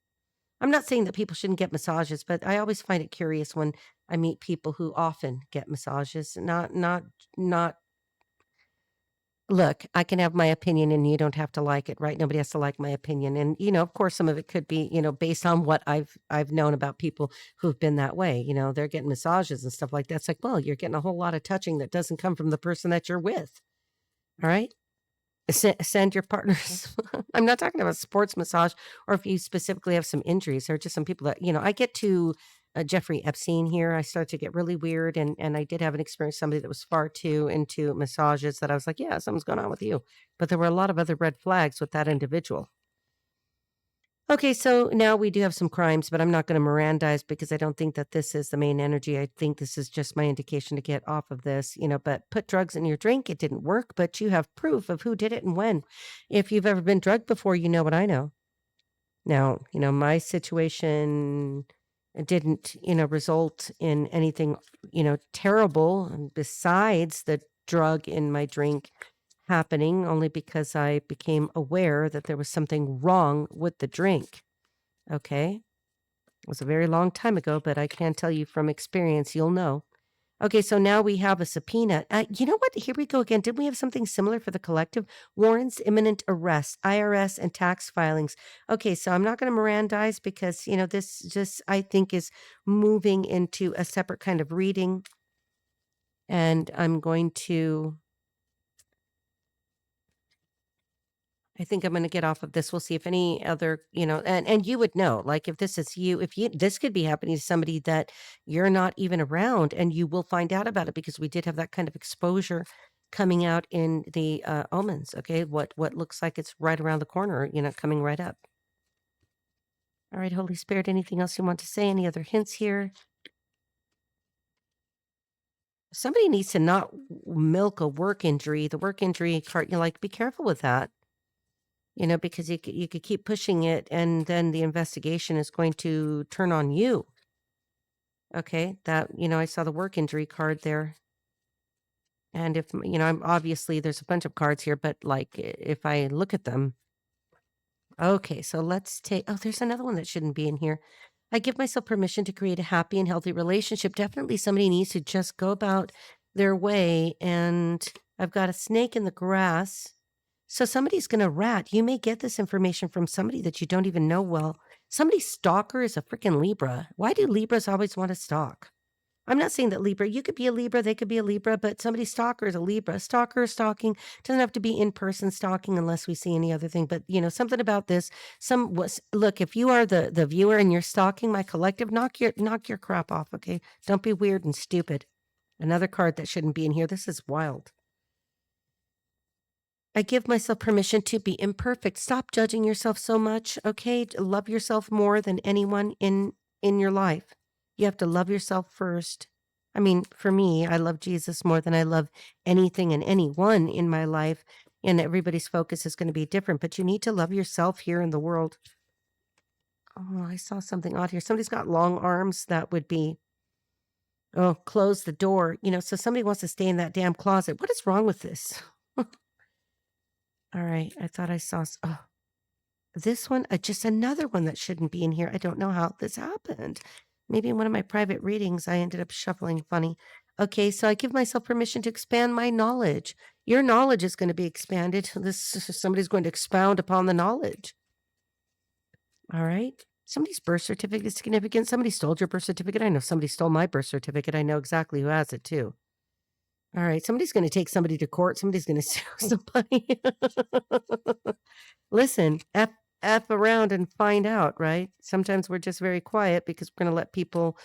I'm not saying that people shouldn't get massages, but I always find it curious when I meet people who often get massages. Not. Look, I can have my opinion and you don't have to like it, right? Nobody has to like my opinion. And, of course, some of it could be, based on what I've known about people who've been that way. They're getting massages and stuff like that. It's like, well, you're getting a whole lot of touching that doesn't come from the person that you're with. All right. Send your partners. I'm not talking about sports massage or if you specifically have some injuries. There are just some people that, I get to Jeffrey Epstein here. I start to get really weird. And I did have an experience, somebody that was far too into massages that I was like, yeah, something's going on with you. But there were a lot of other red flags with that individual. Okay, so now we do have some crimes, but I'm not going to Mirandize because I don't think that this is the main energy. I think this is just my indication to get off of this, but put drugs in your drink. It didn't work, but you have proof of who did it and when. If you've ever been drugged before, you know what I know. Now, my situation didn't, result in anything, terrible besides the drug in my drink happening, only because I became aware that there was something wrong with the drink. Okay. It was a very long time ago, but I can tell you from experience, you'll know. Okay, so now we have a subpoena. You know what? Here we go again. Didn't we have something similar for the collective? Warrants, imminent arrest, IRS, and tax filings. Okay, so I'm not going to Mirandize because, this just, I think, is moving into a separate kind of reading. And I'm going to I think I'm gonna get off of this. We'll see if any other, and you would know, like if this is you, if you this could be happening to somebody that you're not even around, and you will find out about it because we did have that kind of exposure coming out in the omens. Okay, what looks like it's right around the corner, coming right up. All right, Holy Spirit, anything else you want to say? Any other hints here? Somebody needs to not milk a work injury. The work injury card, be careful with that. Because you could keep pushing it, and then the investigation is going to turn on you. Okay, that, I saw the work injury card there. And if, I'm obviously there's a bunch of cards here, but like if I look at them, okay, so let's take, oh, there's another one that shouldn't be in here. I give myself permission to create a happy and healthy relationship. Definitely somebody needs to just go about their way. And I've got a snake in the grass. So somebody's going to rat. You may get this information from somebody that you don't even know well. Somebody's stalker is a freaking Libra. Why do Libras always want to stalk? I'm not saying that Libra, you could be a Libra, they could be a Libra, but somebody's stalker is a Libra. Stalker, stalking, doesn't have to be in-person stalking unless we see any other thing. But, something about this, look, if you are the viewer and you're stalking my collective, knock your crap off, okay? Don't be weird and stupid. Another card that shouldn't be in here. This is wild. I give myself permission to be imperfect. Stop judging yourself so much, okay? Love yourself more than anyone in your life. You have to love yourself first. I mean, for me, I love Jesus more than I love anything and anyone in my life, and everybody's focus is going to be different, but you need to love yourself here in the world. Oh, I saw something odd here. Somebody's got long arms. That would be, oh, close the door. So somebody wants to stay in that damn closet. What is wrong with this? All right, I thought I saw this one, just another one that shouldn't be in here. I don't know how this happened. Maybe in one of my private readings, I ended up shuffling funny. Okay, so I give myself permission to expand my knowledge. Your knowledge is going to be expanded. Somebody's going to expound upon the knowledge. All right. Somebody's birth certificate is significant. Somebody stole your birth certificate. I know somebody stole my birth certificate. I know exactly who has it too. All right, somebody's going to take somebody to court. Somebody's going to sue somebody. Listen, F around and find out, right? Sometimes we're just very quiet because we're going to let people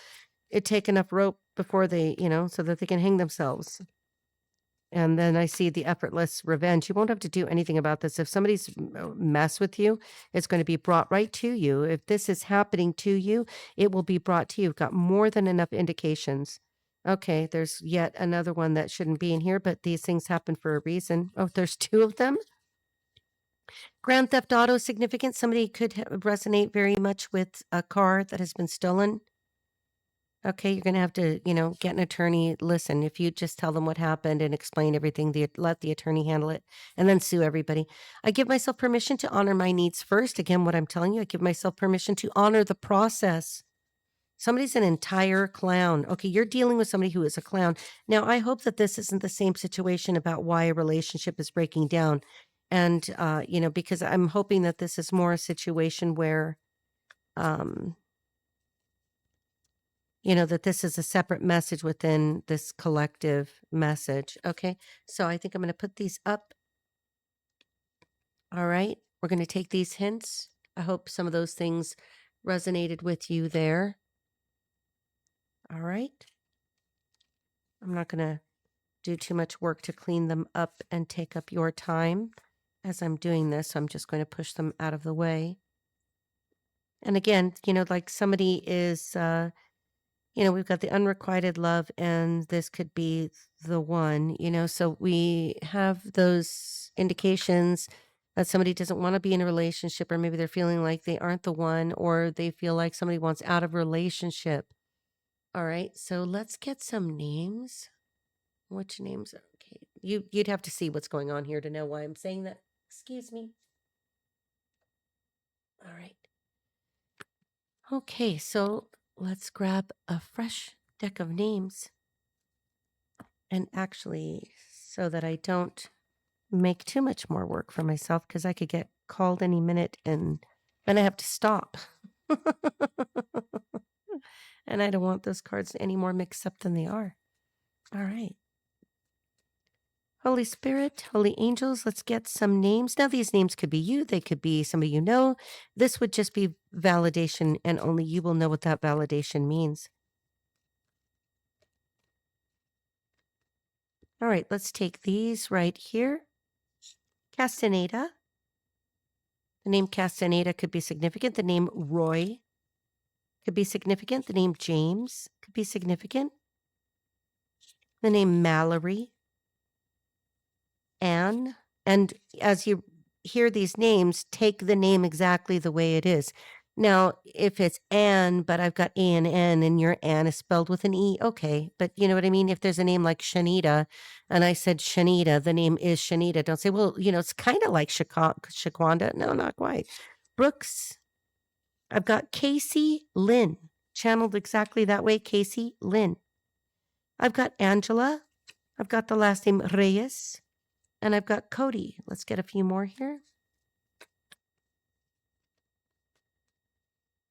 take enough rope before they, so that they can hang themselves. And then I see the effortless revenge. You won't have to do anything about this. If somebody's mess with you, it's going to be brought right to you. If this is happening to you, it will be brought to you. You've got more than enough indications. Okay, there's yet another one that shouldn't be in here, but these things happen for a reason. Oh, there's two of them. Grand Theft Auto is significant. Somebody could resonate very much with a car that has been stolen. Okay, you're going to have to, get an attorney. Listen, if you just tell them what happened and explain everything, let the attorney handle it and then sue everybody. I give myself permission to honor my needs first. Again, what I'm telling you, I give myself permission to honor the process. Somebody's an entire clown. Okay, you're dealing with somebody who is a clown. Now, I hope that this isn't the same situation about why a relationship is breaking down. And, because I'm hoping that this is more a situation where, that this is a separate message within this collective message. Okay, so I think I'm going to put these up. All right, we're going to take these hints. I hope some of those things resonated with you there. All right. I'm not going to do too much work to clean them up and take up your time as I'm doing this. So I'm just going to push them out of the way. And again, like somebody is, we've got the unrequited love, and this could be the one, so we have those indications that somebody doesn't want to be in a relationship, or maybe they're feeling like they aren't the one, or they feel like somebody wants out of relationship. All right, so let's get some names. Which names? Okay, you'd have to see what's going on here to know why I'm saying that. Excuse me. All right. Okay, so let's grab a fresh deck of names. And actually, so that I don't make too much more work for myself, because I could get called any minute and then I have to stop. And I don't want those cards any more mixed up than they are. All right. Holy Spirit, Holy Angels, let's get some names. Now, these names could be you. They could be somebody you know. This would just be validation, and only you will know what that validation means. All right, let's take these right here. Castaneda. The name Castaneda could be significant. The name Roy could be significant. The name James could be significant. The name Mallory, Anne. And as you hear these names, take the name exactly the way it is. Now, if it's Anne, but I've got A and N and your Anne is spelled with an E, okay. But you know what I mean? If there's a name like Shanita and I said Shanita, the name is Shanita. Don't say, well, it's kind of like Shaquanda. No, not quite. Brooks. I've got Casey Lynn, channeled exactly that way. Casey Lynn. I've got Angela. I've got the last name Reyes. And I've got Cody. Let's get a few more here.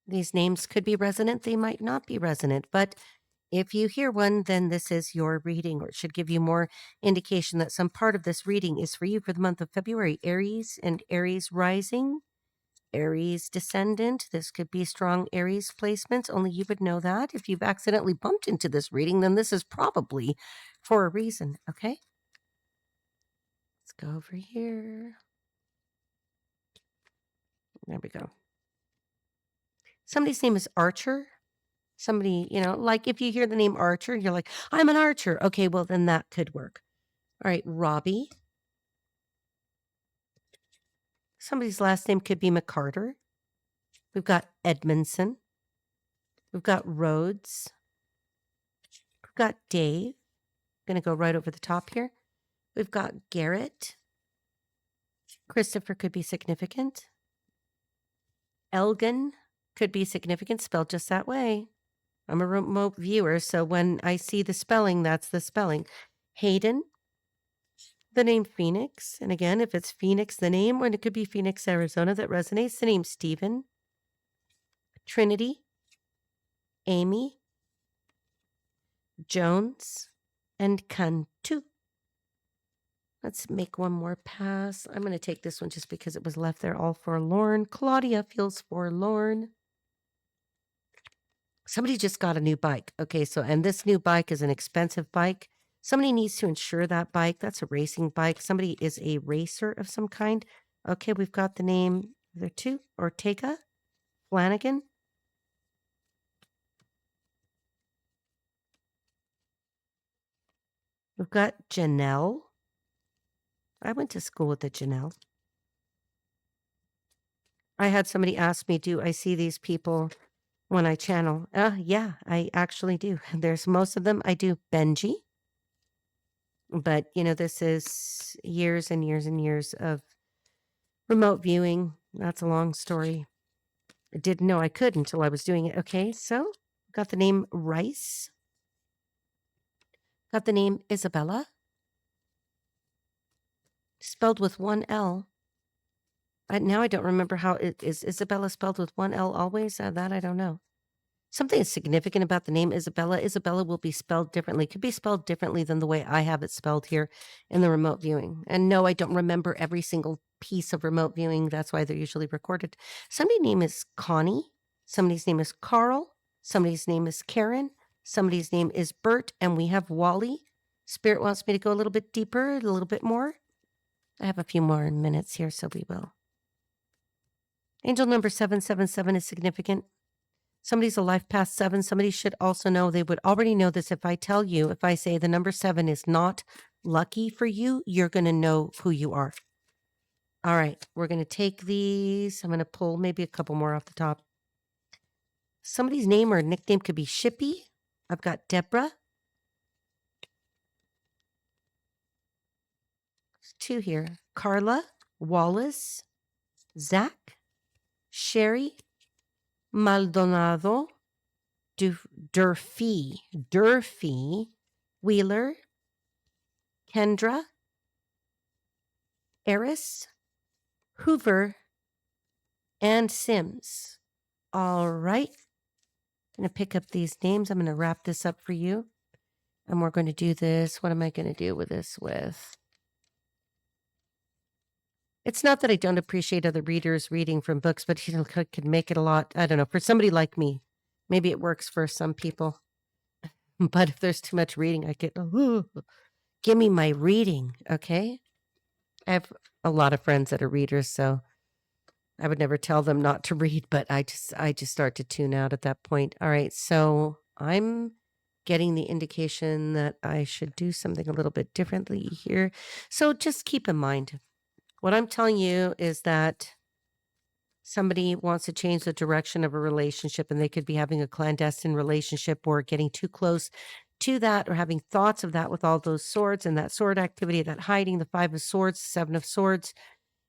These names could be resonant. They might not be resonant. But if you hear one, then this is your reading, or it should give you more indication that some part of this reading is for you for the month of February. Aries and Aries rising, Aries descendant. This could be strong Aries placements. Only you would know that. If you've accidentally bumped into this reading, then this is probably for a reason. Okay. Let's go over here. There we go. Somebody's name is Archer. Somebody, like if you hear the name Archer, you're like, I'm an Archer. Okay, well, then that could work. All right, Robbie. Somebody's last name could be McCarter. We've got Edmondson. We've got Rhodes. We've got Dave. I'm going to go right over the top here. We've got Garrett. Christopher could be significant. Elgin could be significant, spelled just that way. I'm a remote viewer, so when I see the spelling, that's the spelling. Hayden. The name Phoenix. And again, if it's Phoenix, the name, or it could be Phoenix, Arizona, that resonates. The name Stephen. Trinity. Amy. Jones. And Cantu. Let's make one more pass. I'm going to take this one just because it was left there all forlorn. Claudia feels forlorn. Somebody just got a new bike. Okay, and this new bike is an expensive bike. Somebody needs to insure that bike. That's a racing bike. Somebody is a racer of some kind. Okay, we've got the name, there two, Ortega, Flanagan. We've got Janelle. I went to school with the Janelle. I had somebody ask me, do I see these people when I channel? Yeah, I actually do. There's most of them. I do. Benji. But, this is years and years and years of remote viewing. That's a long story. I didn't know I could until I was doing it. Okay, so got the name Rice. Got the name Isabella. Spelled with one L. Now I don't remember how it is. Isabella spelled with one L always? That I don't know. Something is significant about the name Isabella. Isabella will be spelled differently. Could be spelled differently than the way I have it spelled here in the remote viewing. And no, I don't remember every single piece of remote viewing. That's why they're usually recorded. Somebody's name is Connie. Somebody's name is Carl. Somebody's name is Karen. Somebody's name is Bert. And we have Wally. Spirit wants me to go a little bit deeper, a little bit more. I have a few more minutes here, so we will. Angel number 777 is significant. Somebody's a life past 7. Somebody should also know, they would already know this. If I say the number 7 is not lucky for you, you're going to know who you are. All right, we're going to take these. I'm going to pull maybe a couple more off the top. Somebody's name or nickname could be Shippy. I've got Deborah. 2 here. Carla, Wallace, Zach, Sherry, Maldonado, Durfee, Wheeler, Kendra, Eris, Hoover, and Sims. All right. I'm going to pick up these names. I'm going to wrap this up for you. And we're going to do this. What am I going to do with this with? It's not that I don't appreciate other readers reading from books, but could make it a lot. I don't know. For somebody like me, maybe it works for some people. But if there's too much reading, I get, give me my reading, okay? I have a lot of friends that are readers, so I would never tell them not to read, but I just start to tune out at that point. All right, so I'm getting the indication that I should do something a little bit differently here. So just keep in mind, what I'm telling you is that somebody wants to change the direction of a relationship, and they could be having a clandestine relationship or getting too close to that, or having thoughts of that with all those swords and that sword activity, that hiding, the 5 of swords, 7 of swords,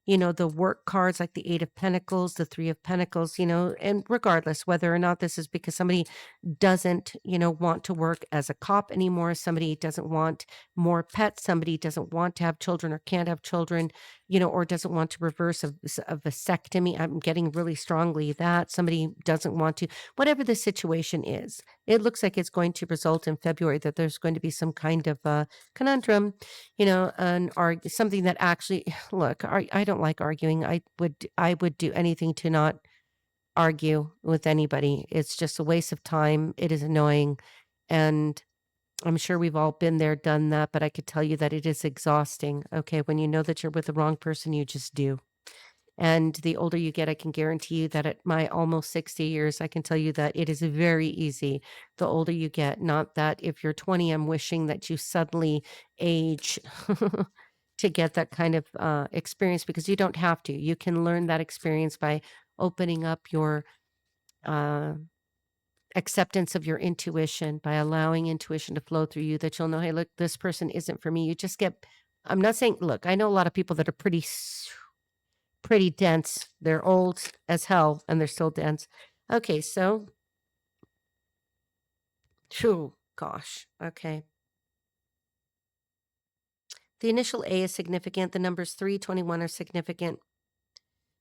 the work cards like the 8 of Pentacles, the 3 of Pentacles, and regardless whether or not this is because somebody doesn't, want to work as a cop anymore, somebody doesn't want more pets, somebody doesn't want to have children or can't have children, or doesn't want to reverse a vasectomy. I'm getting really strongly that somebody doesn't want to, whatever the situation is, it looks like it's going to result in February that there's going to be some kind of conundrum, something that actually, look, I don't like arguing. I would do anything to not argue with anybody. It's just a waste of time. It is annoying. And I'm sure we've all been there, done that, but I could tell you that it is exhausting. Okay. When you know that you're with the wrong person, you just do. And the older you get, I can guarantee you that at my almost 60 years, I can tell you that it is very easy the older you get. Not that if you're 20, I'm wishing that you suddenly age to get that kind of experience, because you don't have to. You can learn that experience by opening up your uh, acceptance of your intuition, by allowing intuition to flow through you, that you'll know, hey, look, this person isn't for me. You just get, I'm not saying, look, I know a lot of people that are pretty dense. They're old as hell and they're still dense. Okay, so, phew, gosh, okay. The initial A is significant. The numbers 3, 21 are significant.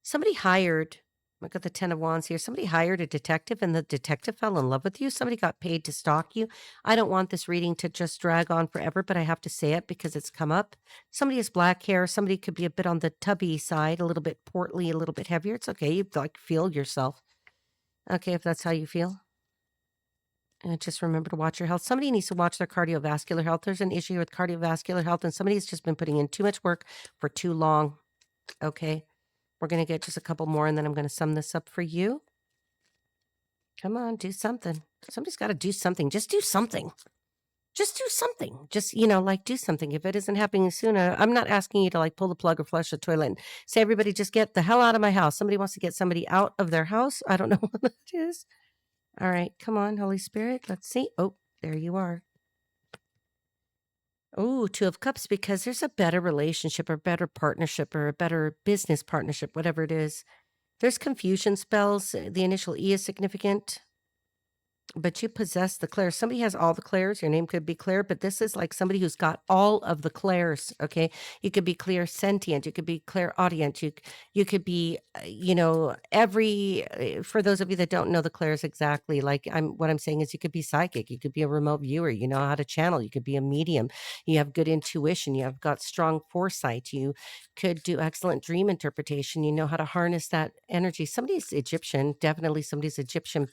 Somebody hired, look at the 10 of Wands here. Somebody hired a detective and the detective fell in love with you. Somebody got paid to stalk you. I don't want this reading to just drag on forever, but I have to say it because it's come up. Somebody has black hair. Somebody could be a bit on the tubby side, a little bit portly, a little bit heavier. It's okay. You feel yourself. Okay, if that's how you feel. And just remember to watch your health. Somebody needs to watch their cardiovascular health. There's an issue with cardiovascular health, and somebody's just been putting in too much work for too long. Okay. We're going to get just a couple more, and then I'm going to sum this up for you. Come on, do something. Somebody's got to do something. Just do something. Just do something. Just, do something. If it isn't happening soon, I'm not asking you to pull the plug or flush the toilet and say, everybody just get the hell out of my house. Somebody wants to get somebody out of their house. I don't know what that is. All right, come on, Holy Spirit. Let's see. Oh, there you are. Oh, 2 of Cups, because there's a better relationship or better partnership or a better business partnership, whatever it is. There's confusion spells. The initial E is significant. But you possess the clairs. Somebody has all the clairs. Your name could be Claire, but this is like somebody who's got all of the clairs. Okay, you could be clairsentient. You could be clairaudient. You could be, every. For those of you that don't know the clairs exactly, what I'm saying is, you could be psychic. You could be a remote viewer. You know how to channel. You could be a medium. You have good intuition. You have got strong foresight. You could do excellent dream interpretation. You know how to harness that energy. Somebody's Egyptian. Definitely somebody's Egyptian.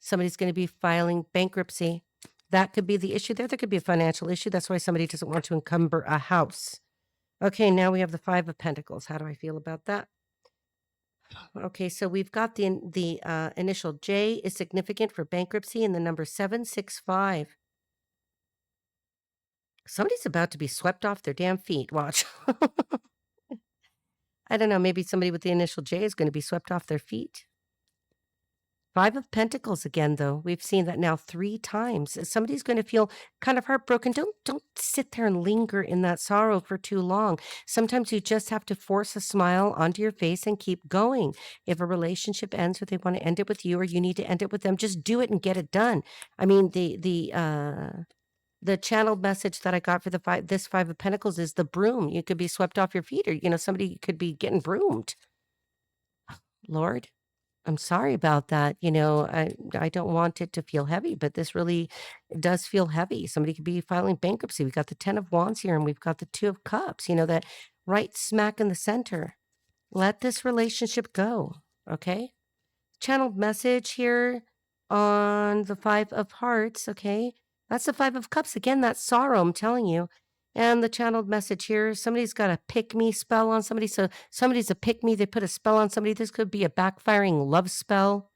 Somebody's going to be filing bankruptcy. That could be the issue there. There could be a financial issue. That's why somebody doesn't want to encumber a house. Okay, now we have the 5 of Pentacles. How do I feel about that? Okay, so we've got the initial J is significant for bankruptcy, and the number 765. Somebody's about to be swept off their damn feet. Watch. I don't know. Maybe somebody with the initial J is going to be swept off their feet. Five of Pentacles again, though. We've seen that now 3 times. Somebody's going to feel kind of heartbroken. Don't sit there and linger in that sorrow for too long. Sometimes you just have to force a smile onto your face and keep going. If a relationship ends or they want to end it with you or you need to end it with them, just do it and get it done. I mean, the channeled message that I got for this 5 of Pentacles is the broom. You could be swept off your feet, or somebody could be getting broomed. Lord, I'm sorry about that. I don't want it to feel heavy, but this really does feel heavy. Somebody could be filing bankruptcy. We got the 10 of Wands here, and we've got the 2 of Cups, that right smack in the center. Let this relationship go, okay? Channeled message here on the 5 of Hearts, okay? That's the 5 of Cups. Again, that's sorrow, I'm telling you. And the channeled message here, somebody's got a pick-me spell on somebody. So somebody's a pick-me. They put a spell on somebody. This could be a backfiring love spell.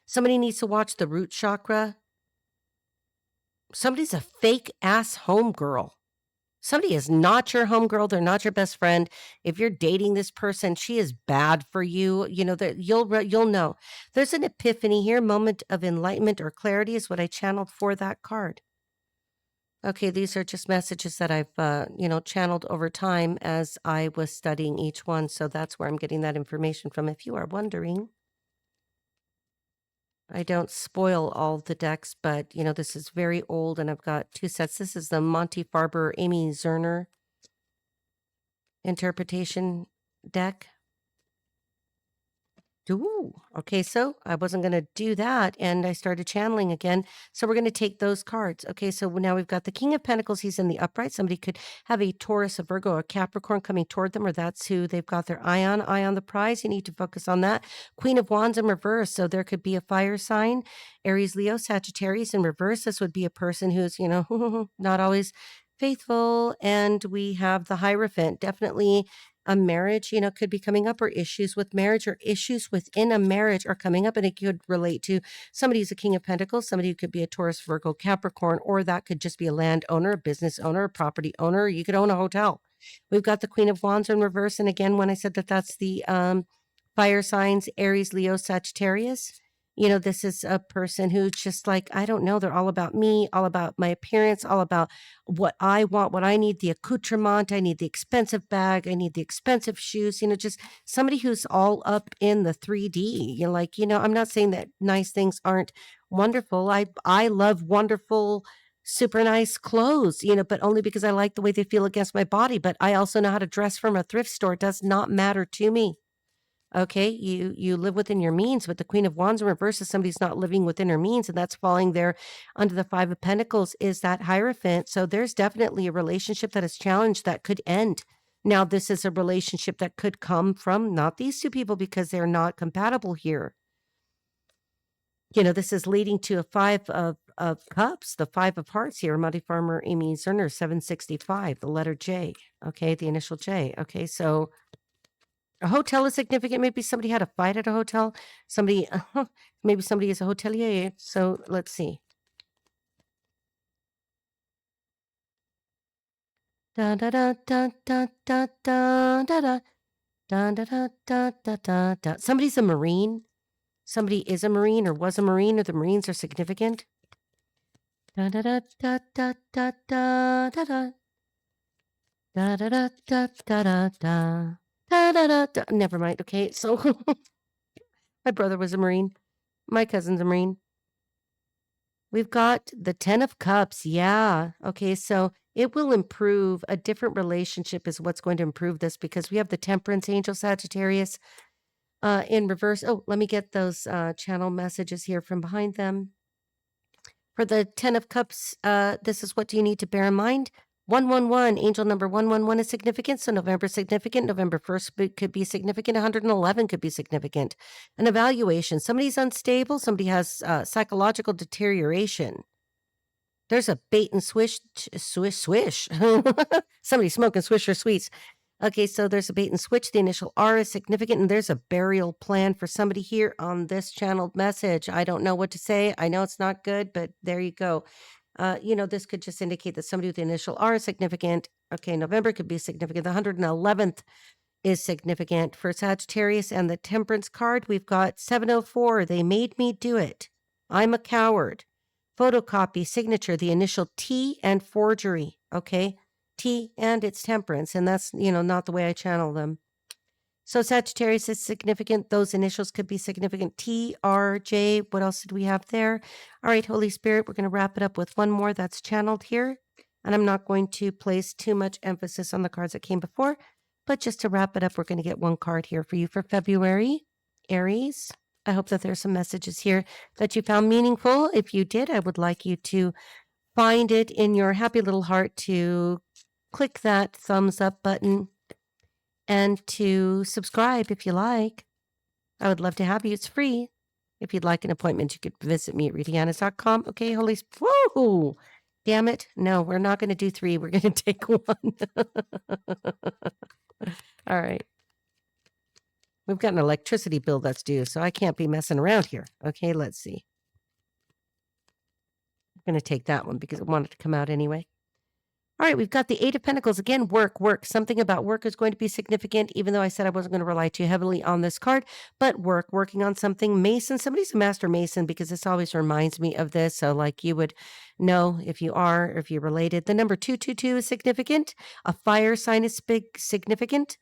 Somebody needs to watch the root chakra. Somebody's a fake-ass homegirl. Somebody is not your homegirl. They're not your best friend. If you're dating this person, she is bad for you. That you'll know. There's an epiphany here. Moment of enlightenment or clarity is what I channeled for that card. Okay, these are just messages that I've, channeled over time as I was studying each one. So that's where I'm getting that information from. If you are wondering, I don't spoil all the decks, but, this is very old and I've got 2 sets. This is the Monty Farber, Amy Zerner interpretation deck. Ooh, okay, so I wasn't going to do that, and I started channeling again. So we're going to take those cards. Okay, so now we've got the King of Pentacles. He's in the upright. Somebody could have a Taurus, a Virgo, a Capricorn coming toward them, or that's who they've got their eye on the prize. You need to focus on that. Queen of Wands in reverse. So there could be a fire sign. Aries, Leo, Sagittarius in reverse. This would be a person who's, not always faithful. And we have the Hierophant. Definitely a marriage, could be coming up, or issues with marriage or issues within a marriage are coming up. And it could relate to somebody who's a King of Pentacles, somebody who could be a Taurus, Virgo, Capricorn, or that could just be a landowner, a business owner, a property owner. You could own a hotel. We've got the Queen of Wands in reverse. And again, when I said that that's the fire signs, Aries, Leo, Sagittarius, this is a person who's just like, I don't know, they're all about me, all about my appearance, all about what I want, what I need, the accoutrement, I need the expensive bag, I need the expensive shoes, just somebody who's all up in the 3D. I'm not saying that nice things aren't wonderful. I love wonderful, super nice clothes, but only because I like the way they feel against my body. But I also know how to dress from a thrift store. It does not matter to me. Okay, you live within your means, but the Queen of Wands in reverse is somebody's not living within her means, and that's falling there under the 5 of Pentacles is that Hierophant. So there's definitely a relationship that is challenged that could end. Now, this is a relationship that could come from not these 2 people because they're not compatible here. This is leading to a 5 of Cups, the 5 of Hearts here, Monty Farmer, Amy Zerner, 765, the letter J, okay, the initial J. Okay, so a hotel is significant. Maybe somebody had a fight at a hotel. Maybe somebody is a hotelier. So let's see. Da da da da da da da da da da da da da da da. Somebody's a Marine. Somebody is a Marine or was a Marine, or the Marines are significant. Da da da da da da da da da da da da da da da. Da, da, da, da. Never mind. Okay, so my brother was a Marine. My cousin's a Marine. We've got the 10 of Cups. Yeah. Okay, so it will improve. A different relationship is what's going to improve this, because we have the Temperance Angel, Sagittarius, in reverse. Oh, let me get those channel messages here from behind them. For the 10 of Cups, this is what you need to bear in mind. 111, angel number 111 is significant. So November significant. November 1st could be significant. 111 could be significant. An evaluation. Somebody's unstable. Somebody has psychological deterioration. There's a bait and swish. Somebody smoking Swisher Sweets. Okay, so there's a bait and switch. The initial R is significant, and there's a burial plan for somebody here on this channeled message. I don't know what to say. I know it's not good, but there you go. This could just indicate that somebody with the initial R is significant. Okay, November could be significant. The 111th is significant for Sagittarius, and the Temperance card. We've got 704. They made me do it. I'm a coward. Photocopy, signature, the initial T and forgery. Okay, T and it's Temperance, and that's not the way I channel them. So Sagittarius is significant. Those initials could be significant. T, R, J. What else did we have there? All right, Holy Spirit, we're going to wrap it up with one more that's channeled here. And I'm not going to place too much emphasis on the cards that came before, but just to wrap it up, we're going to get one card here for you for February, Aries. I hope that there's some messages here that you found meaningful. If you did, I would like you to find it in your happy little heart to click that thumbs up button and to subscribe if you like. I would love to have you. It's free. If you'd like an appointment, you could visit me at ritayanez.com. Okay, Holy Spirit. Whoa! Damn it. No, we're not going to do 3. We're going to take 1. All right. We've got an electricity bill that's due, so I can't be messing around here. Okay, let's see. I'm going to take that one because I wanted to come out anyway. All right, we've got the 8 of Pentacles. Again, work. Something about work is going to be significant, even though I said I wasn't going to rely too heavily on this card. But working on something. Mason, somebody's a master mason because this always reminds me of this. So like you would know if you are, or if you're related. The number 222 is significant. A fire sign is significant.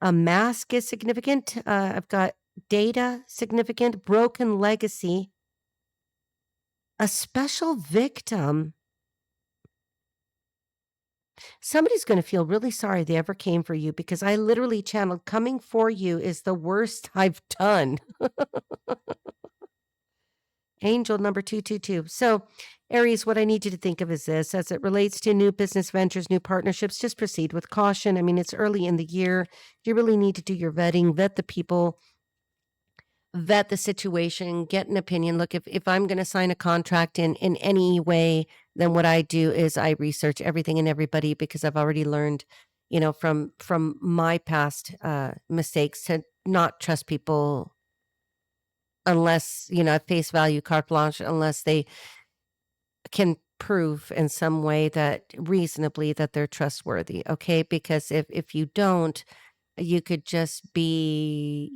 A mask is significant. I've got data, significant. Broken legacy. A special victim. Somebody's going to feel really sorry they ever came for you because I literally channeled coming for you is the worst I've done. Angel number 222. So, Aries, what I need you to think of is this. As it relates to new business ventures, new partnerships, just proceed with caution. I mean, it's early in the year. You really need to do your vetting, vet the people, vet the situation, get an opinion. Look, if I'm going to sign a contract in any way, then what I do is I research everything and everybody because I've already learned, from my past mistakes to not trust people unless, at face value, carte blanche, unless they can prove in some way that reasonably that they're trustworthy. Okay. Because if you don't, you could just be,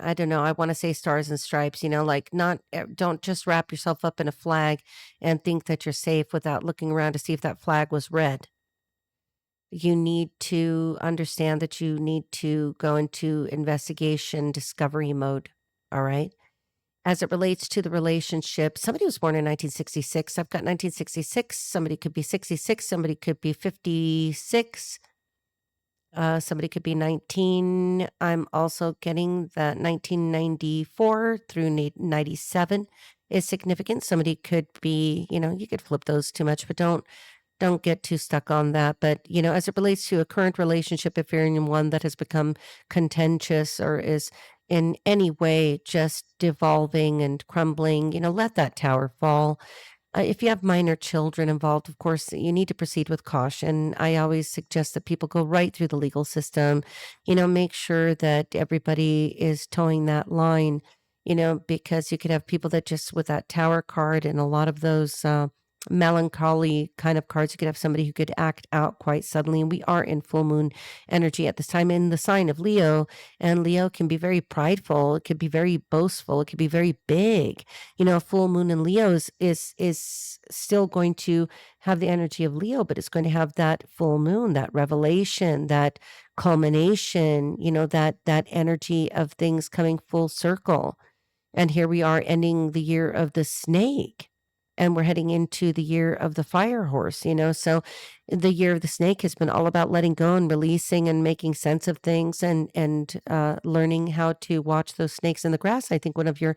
I don't know. I want to say stars and stripes, don't just wrap yourself up in a flag and think that you're safe without looking around to see if that flag was red. You need to understand that you need to go into investigation discovery mode. All right. As it relates to the relationship, somebody was born in 1966. I've got 1966. Somebody could be 66. Somebody could be 56. Somebody could be 19. I'm also getting that 1994 through 97 is significant. Somebody could be, you could flip those too much, but don't get too stuck on that. But, as it relates to a current relationship, if you're in one that has become contentious or is in any way just devolving and crumbling, let that tower fall. If you have minor children involved, of course, you need to proceed with caution. I always suggest that people go right through the legal system, make sure that everybody is towing that line, because you could have people that just with that tower card and a lot of those melancholy kind of cards, you could have somebody who could act out quite suddenly. And we are in full moon energy at this time in the sign of Leo, and Leo can be very prideful. It could be very boastful. It could be very big. Full moon in Leo is still going to have the energy of Leo, but it's going to have that full moon, that revelation, that culmination, that energy of things coming full circle. And here we are ending the year of the snake. And we're heading into the year of the fire horse, so the year of the snake has been all about letting go and releasing and making sense of things and learning how to watch those snakes in the grass. I think one of your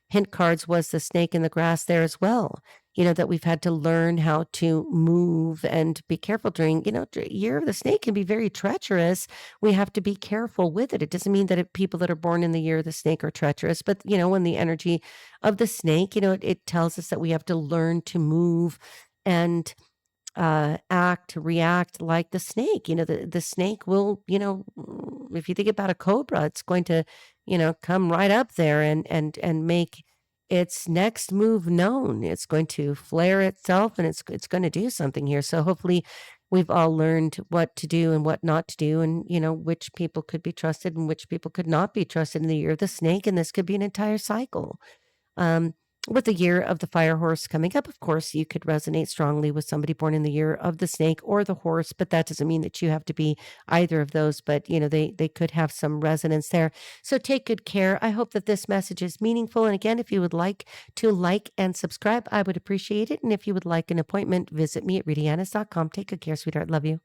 hint cards was the snake in the grass there as well. That we've had to learn how to move and be careful during, year of the snake can be very treacherous. We have to be careful with it. It doesn't mean that people that are born in the year of the snake are treacherous, but when the energy of the snake, it tells us that we have to learn to move and react like the snake. The snake will, if you think about a cobra, it's going to, come right up there and make its next move known. It's going to flare itself and it's going to do something here. So hopefully we've all learned what to do and what not to do and which people could be trusted and which people could not be trusted in the year of the snake, and this could be an entire cycle. Um, with the year of the fire horse coming up, of course, you could resonate strongly with somebody born in the year of the snake or the horse, but that doesn't mean that you have to be either of those. But they could have some resonance there. So take good care. I hope that this message is meaningful. And again, if you would like to like and subscribe, I would appreciate it. And if you would like an appointment, visit me at ritayanez.com. Take good care, sweetheart. Love you.